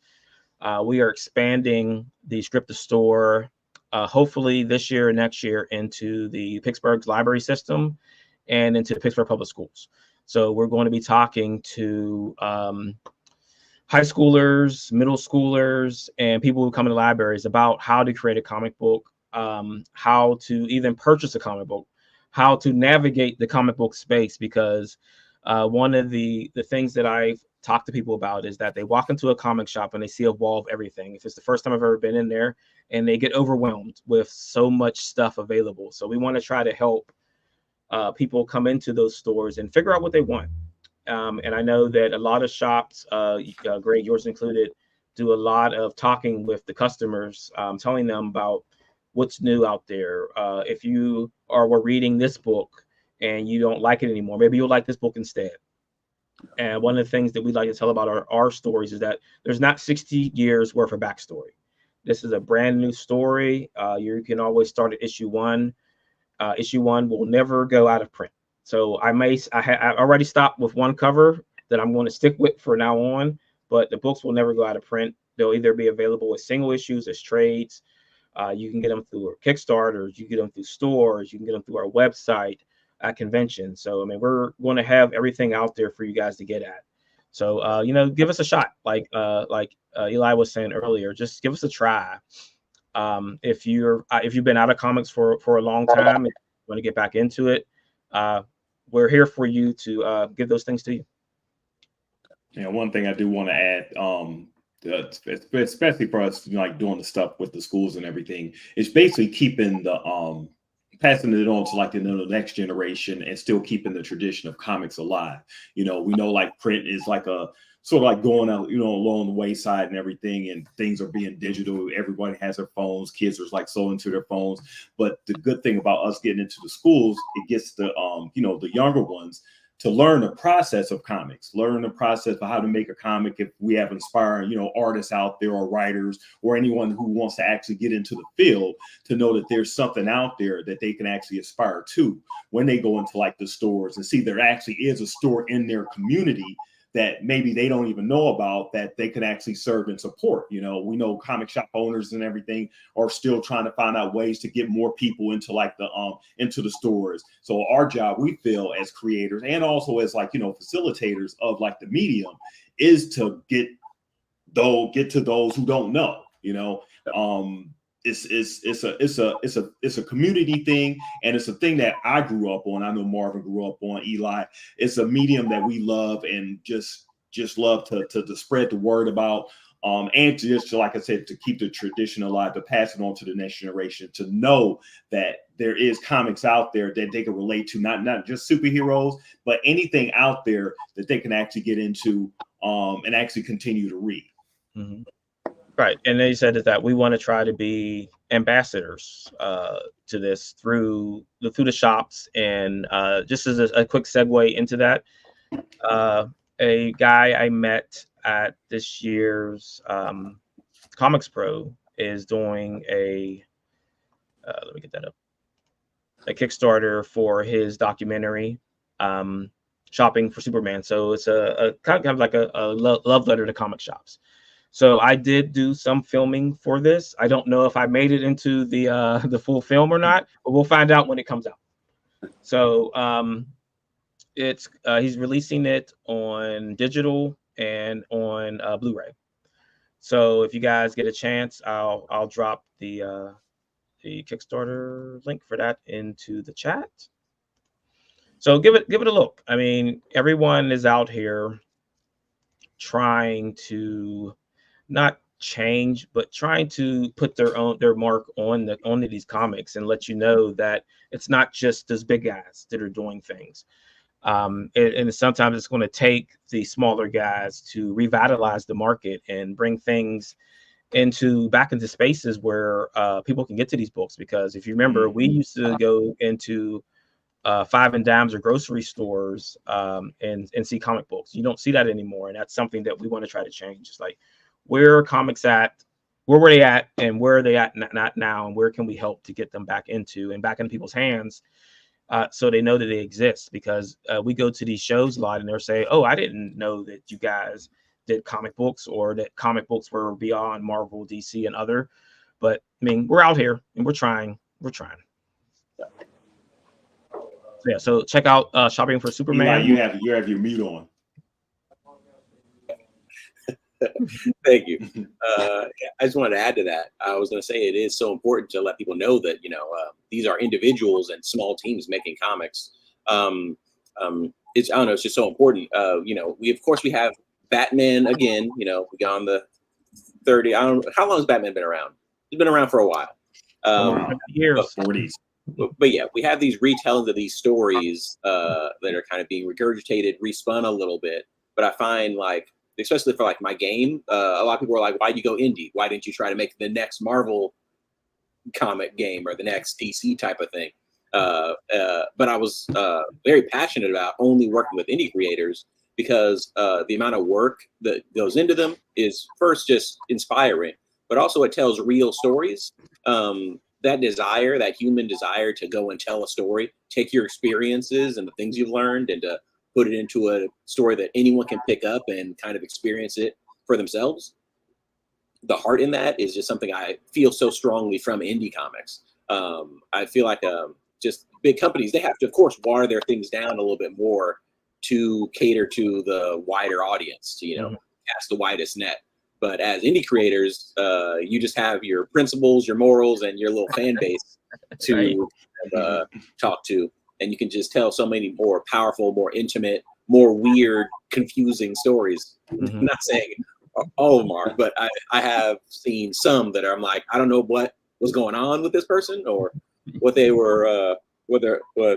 We are expanding the Script to Store, hopefully this year or next year, into the Pittsburgh's library system and into the Pittsburgh Public Schools. So we're going to be talking to high schoolers, middle schoolers, and people who come to libraries about how to create a comic book, how to even purchase a comic book, how to navigate the comic book space. Because one of the things that I've talked to people about is that they walk into a comic shop and they see a wall of everything. If it's the first time I've ever been in there, and they get overwhelmed with so much stuff available. So we want to try to help people come into those stores and figure out what they want. And I know that a lot of shops, Greg, yours included, do a lot of talking with the customers, telling them about what's new out there. If you were reading this book and you don't like it anymore, maybe you'll like this book instead. And one of the things that we like to tell about our stories is that there's not 60 years worth of backstory. This is a brand new story. You can always start at issue 1. Issue 1 will never go out of print. So I already stopped with one cover that I'm going to stick with for now on, but the books will never go out of print. They'll either be available as single issues, as trades. You can get them through Kickstarters, you can get them through stores, you can get them through our website at conventions. So I mean, we're going to have everything out there for you guys to get at. So give us a shot, like Eli was saying earlier. Just give us a try. If you've been out of comics for a long time and you want to get back into it, we're here for you to give those things to you. One thing I do want to add, especially for us, like doing the stuff with the schools and everything, is basically keeping the passing it on to like the next generation and still keeping the tradition of comics alive. We know like print is like a sort of like going out, along the wayside and everything, and things are being digital. Everybody has their phones. Kids are like so into their phones. But the good thing about us getting into the schools, it gets the the younger ones to learn the process of comics, learn the process of how to make a comic. If we have inspiring, artists out there or writers or anyone who wants to actually get into the field, to know that there's something out there that they can actually aspire to when they go into like the stores and see there actually is a store in their community that maybe they don't even know about, that they can actually serve and support. We know comic shop owners and everything are still trying to find out ways to get more people into like into the stores. So our job, we feel as creators and also as facilitators of like the medium, is to get to those who don't know. It's a community thing, and it's a thing that I grew up on. I know Marvin grew up on, Eli. It's a medium that we love and just love to spread the word about, and to like I said, to keep the tradition alive, to pass it on to the next generation, to know that there is comics out there that they can relate to, not just superheroes, but anything out there that they can actually get into and actually continue to read. Mm-hmm. Right, and they said that we want to try to be ambassadors to this through the shops, and just as a quick segue into that, a guy I met at this year's Comics Pro is doing a let me get that up, a Kickstarter for his documentary, Shopping for Superman. So it's a kind of like a love letter to comic shops. So I did do some filming for this. I don't know if I made it into the full film or not, but we'll find out when it comes out. So it's he's releasing it on digital and on Blu-ray. So if you guys get a chance, I'll drop the Kickstarter link for that into the chat. So give it a look. I mean, everyone is out here trying to not change, but trying to put their mark on these comics and let you know that it's not just those big guys that are doing things. And sometimes it's going to take the smaller guys to revitalize the market and bring things back into spaces where people can get to these books. Because if you remember, we used to go into 5 and dimes or grocery stores and see comic books. You don't see that anymore, and that's something that we want to try to change. It's like, where are comics at? Where were they at, and where are they at not now, and where can we help to get them back into people's hands, so they know that they exist? Because we go to these shows a lot, and they'll say, "Oh, I didn't know that you guys did comic books, or that comic books were beyond Marvel, DC, and other." But I mean, we're out here and we're trying. Yeah, so check out Shopping for Superman. Eli, you have your mute on. Thank you. I just wanted to add to that. I was going to say it is so important to let people know that these are individuals and small teams making comics. It's it's just so important. We have Batman again. We got on the 30. I don't know how long has Batman been around. He's been around for a while. Years. 40s. But yeah, we have these retellings of these stories that are kind of being regurgitated, respun a little bit. But I find, like, especially for like my game, a lot of people are like, "Why'd you go indie? Why didn't you try to make the next Marvel comic game or the next DC type of thing?" But I was very passionate about only working with indie creators because the amount of work that goes into them is first just inspiring, but also it tells real stories. That human desire to go and tell a story, take your experiences and the things you've learned and to put it into a story that anyone can pick up and kind of experience it for themselves. The heart in that is just something I feel so strongly from indie comics. I feel like just big companies, they have to, of course, water their things down a little bit more to cater to the wider audience, to, cast the widest net. But as indie creators, you just have your principles, your morals, and your little fan base to talk to. And you can just tell so many more powerful, more intimate, more weird, confusing stories. I'm not saying all of them are, but I have seen some that I'm like, I don't know what was going on with this person or what they were what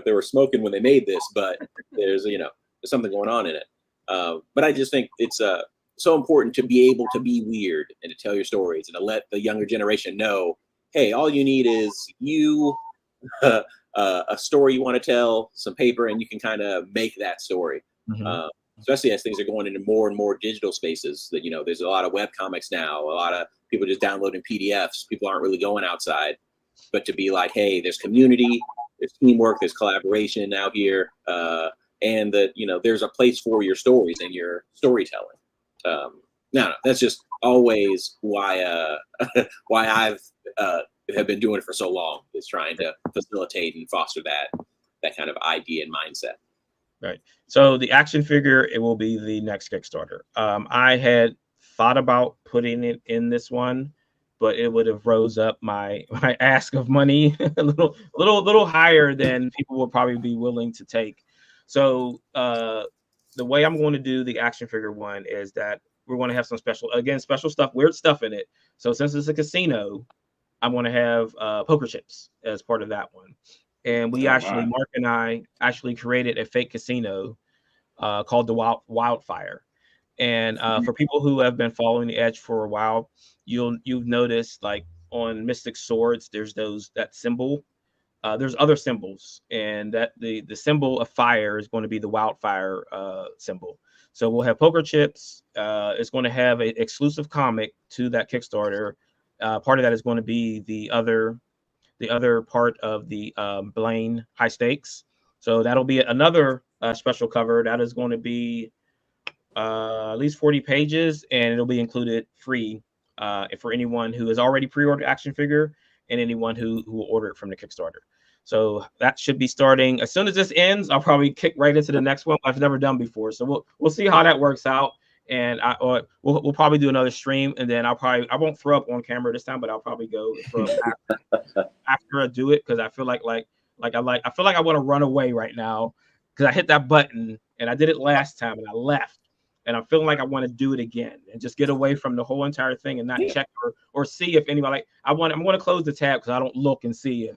they were smoking when they made this, but there's something going on in it. But I just think it's so important to be able to be weird and to tell your stories and to let the younger generation know, hey, all you need is you, a story you want to tell, some paper, and you can kind of make that story. Especially as things are going into more and more digital spaces. That there's a lot of web comics now. A lot of people just downloading PDFs. People aren't really going outside. But to be like, hey, there's community, there's teamwork, there's collaboration out here, and that there's a place for your stories and your storytelling. No, that's just always why why I've have been doing it for so long, is trying to facilitate and foster that kind of idea and mindset. Right. So the action figure, it will be the next Kickstarter. I had thought about putting it in this one, but it would have rose up my ask of money a little higher than people will probably be willing to take. So the way I'm going to do the action figure one is that we're going to have some special stuff, weird stuff in it. So since it's a casino, I'm going to have poker chips as part of that one. And we Mark and I actually created a fake casino called the Wildfire. And for people who have been following the Edge for a while, you've noticed, like, on Mystic Swords, there's that symbol. There's other symbols, and that the symbol of fire is going to be the Wildfire symbol. So we'll have poker chips. It's going to have an exclusive comic to that Kickstarter. Part of that is going to be the other part of the Blaine High Stakes. So that'll be another special cover that is going to be at least 40 pages, and it'll be included free for anyone who has already pre-ordered action figure and anyone who will order it from the Kickstarter. So that should be starting as soon as this ends. I'll probably kick right into the next one I've never done before. So we'll see how that works out. And we'll probably do another stream, and then I won't throw up on camera this time, but I'll probably go throw up after I do it, because I feel like I feel like I want to run away right now, because I hit that button and I did it last time and I left, and I'm feeling like I want to do it again and just get away from the whole entire thing and not check or see if anybody. I'm going to close the tab, because I don't look and see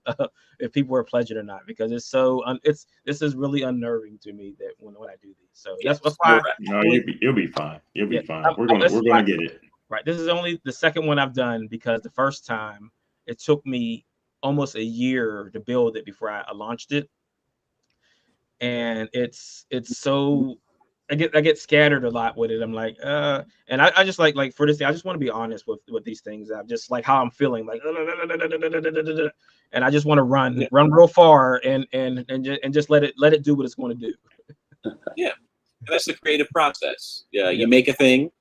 if people are pledged or not, because it's so this is really unnerving to me that when I do these. So that's why. No, you'll be fine. You'll be fine. We're gonna get it right. This is only the second one I've done, because the first time it took me almost a year to build it before I launched it, and it's so. I get scattered a lot with it. I'm like, and I just like for this thing, I just want to be honest with these things. I'm just like how I'm feeling, like, and I just want to run real far and just let it do what it's going to do. Yeah, that's the creative process. Yeah, you make a thing,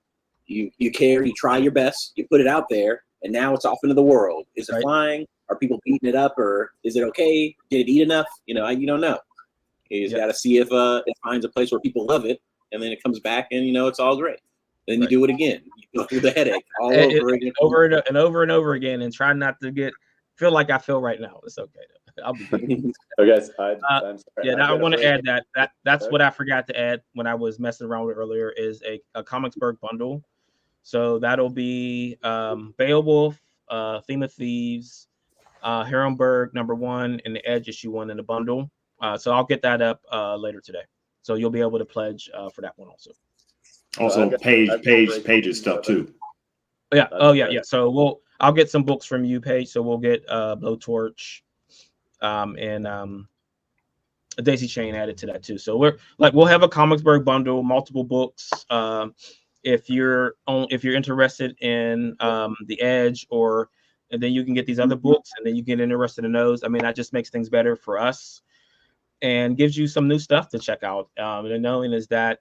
you care, you try your best, you put it out there, and now it's off into the world. Is it flying? Are people beating it up, or is it okay? Did it eat enough? You don't know. You just got to see if it finds a place where people love it. And then it comes back, and it's all great. Then you do it again. You go through the headache all over again, over and over again, and try not to feel like I feel right now. It's okay. I'll be good. Oh, guys, I'm sorry. I want to add that's what I forgot to add when I was messing around with earlier, is a Comicsburg bundle. So that'll be Beowulf, Theme of Thieves, Herrenberg #1, and the Edge issue 1 in the bundle. So I'll get that up later today. So you'll be able to pledge for that one also. Also, pages stuff too. Yeah. Yeah. So I'll get some books from you, Paige. So we'll get Blowtorch, and Daisy Chain added to that too. So we'll have a Comicsburg bundle, multiple books. If you're interested in the Edge, and then you can get these other books, and then you get interested in those. I mean, that just makes things better for us, and gives you some new stuff to check out. And knowing is that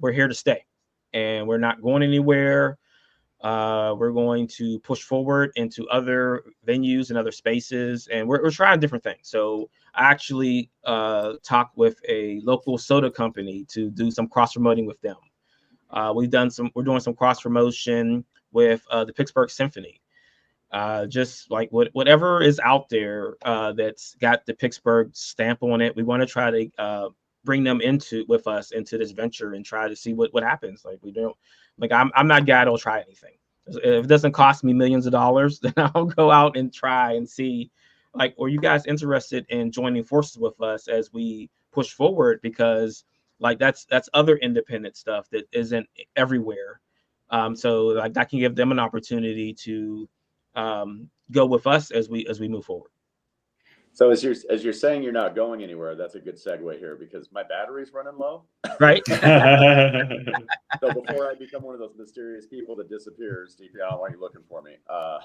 we're here to stay, and we're not going anywhere. We're going to push forward into other venues and other spaces, and we're trying different things. So I actually talked with a local soda company to do some cross promoting with them. We're doing some cross promotion with the Pittsburgh Symphony. Just like whatever is out there that's got the Pittsburgh stamp on it, we want to try to bring them with us into this venture and try to see what happens. Like, we don't, like, I'm not a guy that'll try anything. If it doesn't cost me millions of dollars, then I'll go out and try and see, like, are you guys interested in joining forces with us as we push forward? Because like that's other independent stuff that isn't everywhere. So like that can give them an opportunity to go with us as we move forward. So as you're saying you're not going anywhere, that's a good segue here because my battery's running low. Right. So before I become one of those mysterious people that disappears, DP, I don't want you looking for me. I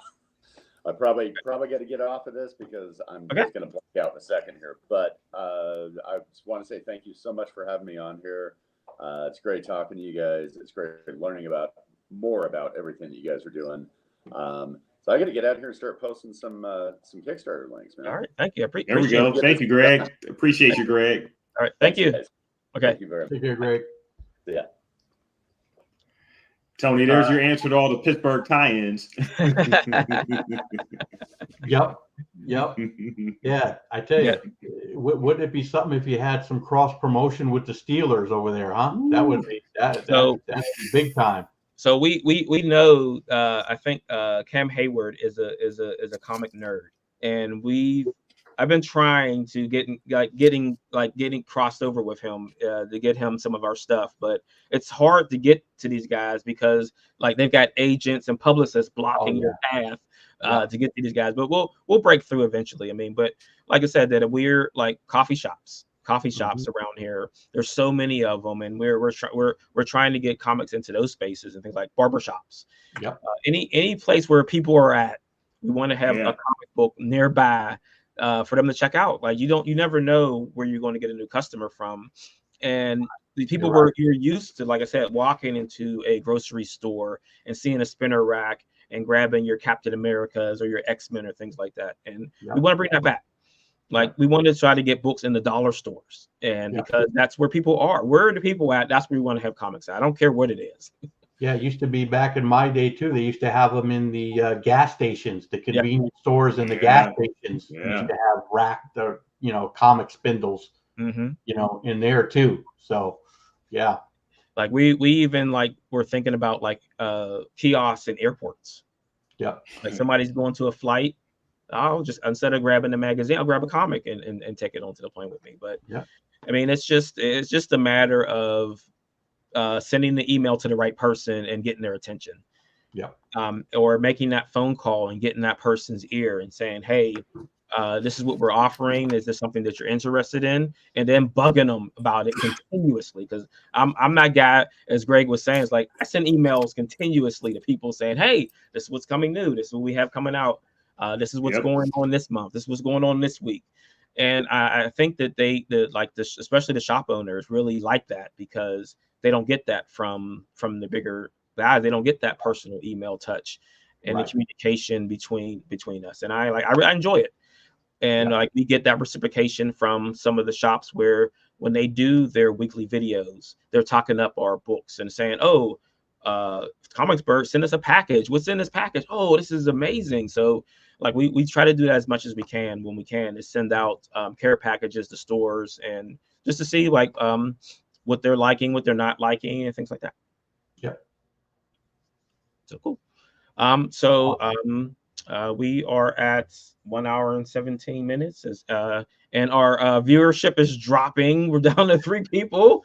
probably got to get off of this because I'm just going to black out in a second here. But I just want to say thank you so much for having me on here. It's great talking to you guys. It's great learning more about everything that you guys are doing. So I got to get out here and start posting some Kickstarter links, man. All right. Thank you. There we go. Thank you, Greg. Appreciate you, Greg. All right. Thank you. Guys. Okay. Thank you very much. Take care, Greg. Yeah. Tony, there's your answer to all the Pittsburgh tie-ins. Yep. Yeah, I tell you, wouldn't it be something if you had some cross promotion with the Steelers over there, huh? That would be that's big time. So we know I think Cam Hayward is a comic nerd, and I've been trying to getting crossed over with him to get him some of our stuff, but it's hard to get to these guys because like they've got agents and publicists blocking your path to get to these guys. But we'll break through eventually. I mean, but like I said, that we're like coffee shops around here. There's so many of them, and we're trying to get comics into those spaces and things like barbershops. Yep. Any place where people are at, we want to have a comic book nearby for them to check out. Like you never know where you're going to get a new customer from, and the people you're used to, like I said, walking into a grocery store and seeing a spinner rack and grabbing your Captain Americas or your X-Men or things like that, and we want to bring that back. Like we want to try to get books in the dollar stores, and because that's where people are. Where are the people at? That's where we want to have comics at. I don't care what it is. Yeah, it used to be back in my day too. They used to have them in the gas stations, the convenience stores, and the gas stations. Used to have racked, comic spindles, in there too. So, yeah. Like we even we're thinking about kiosks in airports. Yeah, like somebody's going to a flight. I'll just, instead of grabbing the magazine, I'll grab a comic and take it onto the plane with me. But I mean, it's just a matter of sending the email to the right person and getting their attention. Or making that phone call and getting that person's ear and saying, hey, this is what we're offering. Is this something that you're interested in? And then bugging them about it continuously. Because I'm that guy, as Greg was saying, it's like I send emails continuously to people saying, hey, this is what's coming new. This is what we have coming out. This is what's going on this month. This is what's going on this week. And I think that especially the shop owners really like that because they don't get that from the bigger guys. They don't get that personal email touch and the communication between us. And I enjoy it. And we get that reciprocation from some of the shops where when they do their weekly videos, they're talking up our books and saying, oh, Comicsburg, send us a package. What's in this package? Oh, this is amazing. So we try to do that as much as we can when we can, is send out care packages to stores and just to see what they're liking, what they're not liking, and things like that. Yep. So cool. We are at 1 hour and 17 minutes, and our viewership is dropping. We're down to 3 people.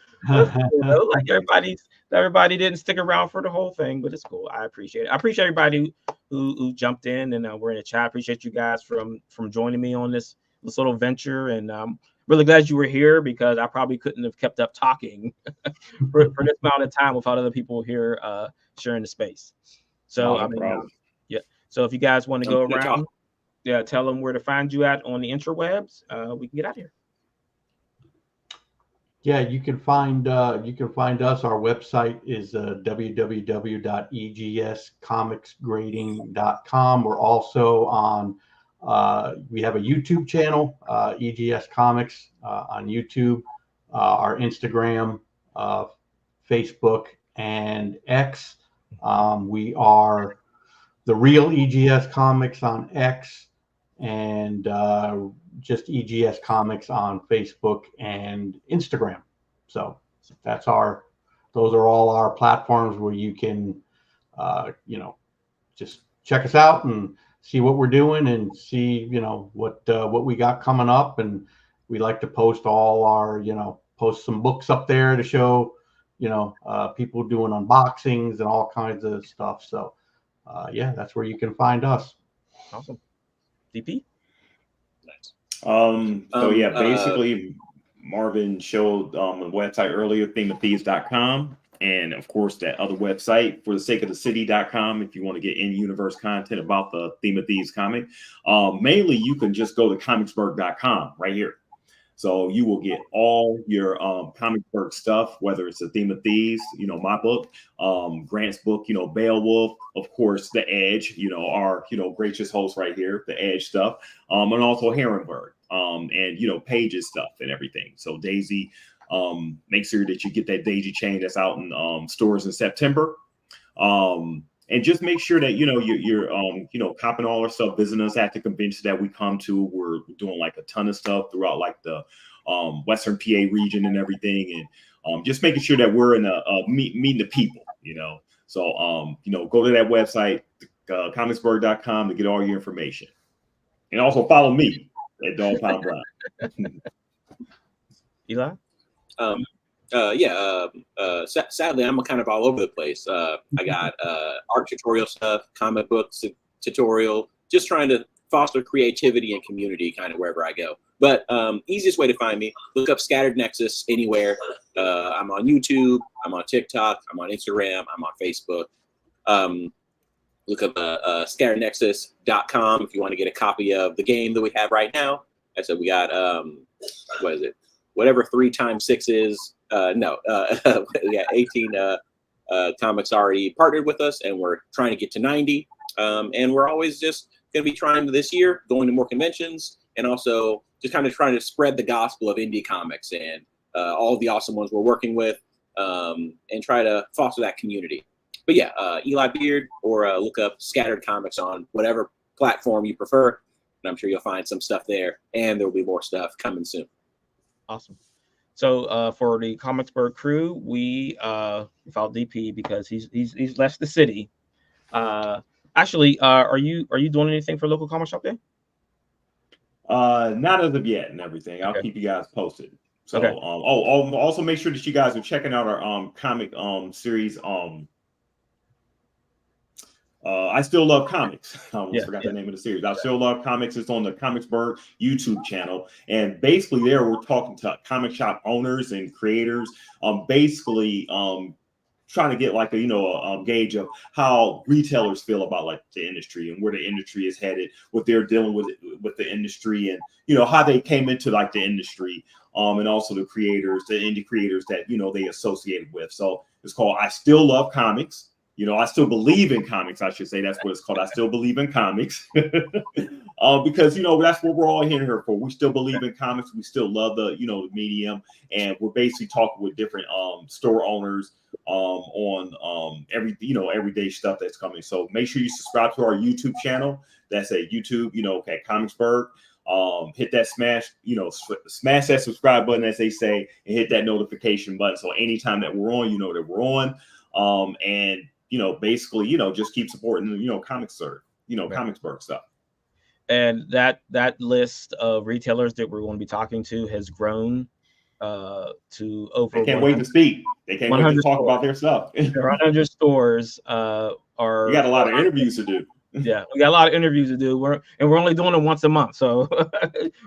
Everybody didn't stick around for the whole thing, but it's cool. I appreciate it. I appreciate everybody who jumped in and we're in the chat. I appreciate you guys from joining me on this little venture, and really glad you were here because I probably couldn't have kept up talking for this amount of time without other people here sharing the space. So so if you guys want to go around, tell them where to find you at on the interwebs. We can get out of here. Yeah, you can find us. Our website is www.egscomicsgrading.com. We're also on. We have a YouTube channel, EGS Comics on YouTube. Our Instagram, Facebook, and X. We are the Real EGS Comics on X, and just EGS Comics on Facebook and Instagram. So those are all our platforms where you can, just check us out and see what we're doing and see, what we got coming up. And we like to post all our, post some books up there to show, people doing unboxings and all kinds of stuff. So that's where you can find us. Awesome. DP? So yeah, basically Marvin showed the website earlier, themeofthieves.com, and of course that other website, for the sake of the city.com, if you want to get in-universe content about the Theme of Thieves comic. Mainly you can just go to comicsburg.com right here. So you will get all your Comicsburg stuff, whether it's the Theme of Thieves, you know, my book, Grant's book, you know, Beowulf, of course, The Edge, you know, our, you know, gracious host right here, The Edge stuff, and also Herrenberg, and, you know, Page's stuff and everything. So Daisy, make sure that you get that Daisy chain that's out in stores in September. And just make sure that, you know, you're you know, copping all our stuff, visiting us at the convention that we come to. We're doing like a ton of stuff throughout like the Western PA region and everything. And just making sure that we're in meeting the people, you know. So, you know, go to that website, comicsburg.com, to get all your information. And also follow me at Dawg Brown. Eli? Sadly, I'm kind of all over the place. I got art tutorial stuff, comic books tutorial, just trying to foster creativity and community kind of wherever I go. But easiest way to find me, look up Scattered Nexus anywhere. I'm on YouTube, I'm on TikTok, I'm on Instagram, I'm on Facebook. Look up scatterednexus.com if you want to get a copy of the game that we have right now. I said we got, what is it? Whatever 3 times 6 is. We got 18 comics already partnered with us, and we're trying to get to 90. And we're always just going to be trying this year, going to more conventions, and also just kind of trying to spread the gospel of indie comics and all the awesome ones we're working with, and try to foster that community. But yeah, Eli Beaird, or look up Scattered Comics on whatever platform you prefer, and I'm sure you'll find some stuff there, and there will be more stuff coming soon. Awesome. So for the Comicsburg crew, we found DP because he's left the city. Actually, are you doing anything for local comic shop day? Not as of yet and everything. I'll keep you guys posted. So also make sure that you guys are checking out our comic series. I Still Love Comics. I almost forgot the name of the series. I Still Love Comics. It's on the Comicsburg YouTube channel. And basically there we're talking to comic shop owners and creators, basically trying to get like a, you know, a gauge of how retailers feel about like the industry and where the industry is headed, what they're dealing with the industry, and, you know, how they came into like the industry, and also the creators, the indie creators that, you know, they associated with. So it's called I Still Love Comics. You know, I still believe in comics, I should say. That's what it's called. I still believe in comics. Because, you know, that's what we're all here for. We still believe in comics. We still love the, you know, the medium. And we're basically talking with different store owners on everyday stuff that's coming. So make sure you subscribe to our YouTube channel. That's at YouTube, you know, at Comicsburg. Hit that smash that subscribe button, as they say, and hit that notification button. So anytime that we're on, you know that we're on. And you know, basically, you know, just keep supporting, you know, Comicsburg, you know, Comicsburg stuff. And that list of retailers that we're going to be talking to has grown to over. They can't wait to speak. They can't wait to talk about their stuff. 100 stores are. We got a lot of interviews to do. Yeah, we got a lot of interviews to do. We're only doing them once a month, so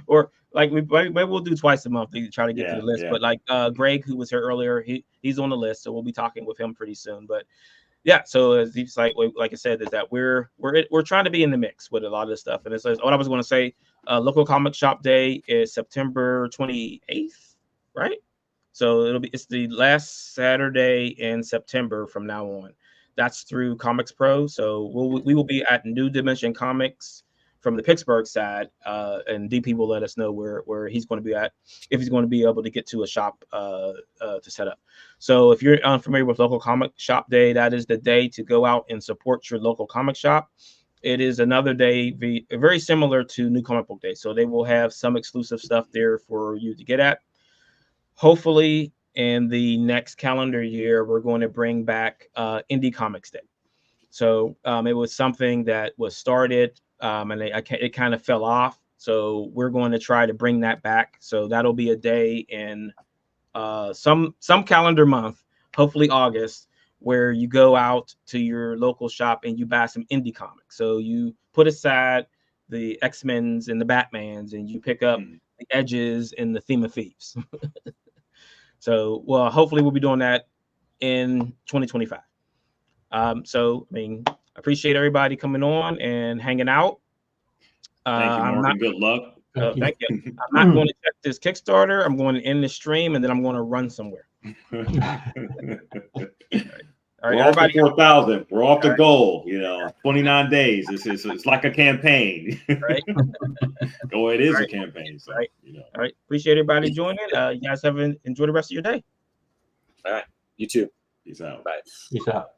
or like maybe we'll do twice a month to try to get to the list. But like Greg, who was here earlier, he's on the list, so we'll be talking with him pretty soon. But yeah, so as it's like I said, is that we're trying to be in the mix with a lot of this stuff. And it's what I was going to say. Local Comic Shop Day is September 28th, right? So it's the last Saturday in September from now on. That's through Comics Pro. So we will be at New Dimension Comics from the Pittsburgh side, and DP will let us know where he's going to be at, if he's going to be able to get to a shop to set up. So if you're unfamiliar with Local Comic Shop Day, that is the day to go out and support your local comic shop. It is another day very similar to New Comic Book Day. So they will have some exclusive stuff there for you to get at. Hopefully, in the next calendar year, we're going to bring back Indie Comics Day. So it was something that was started, and it kind of fell off. So we're going to try to bring that back. So that'll be a day in some calendar month, hopefully August, where you go out to your local shop and you buy some indie comics. So you put aside the X-Men's and the Batmans, and you pick up the Edges and the Theme of Thieves. So, well, hopefully we'll be doing that in 2025. So, I mean, I appreciate everybody coming on and hanging out. Thank you, Marvin. Good luck. Thank you. I'm not going to check this Kickstarter. I'm going to end the stream, and then I'm going to run somewhere. All right, we're everybody. 4,000. We're off the goal. 29 days. It's like a campaign. Right. Oh, it is a campaign. So, right. All right. Appreciate everybody joining. You guys enjoy the rest of your day. All right. You too. Peace out. Bye. Peace out.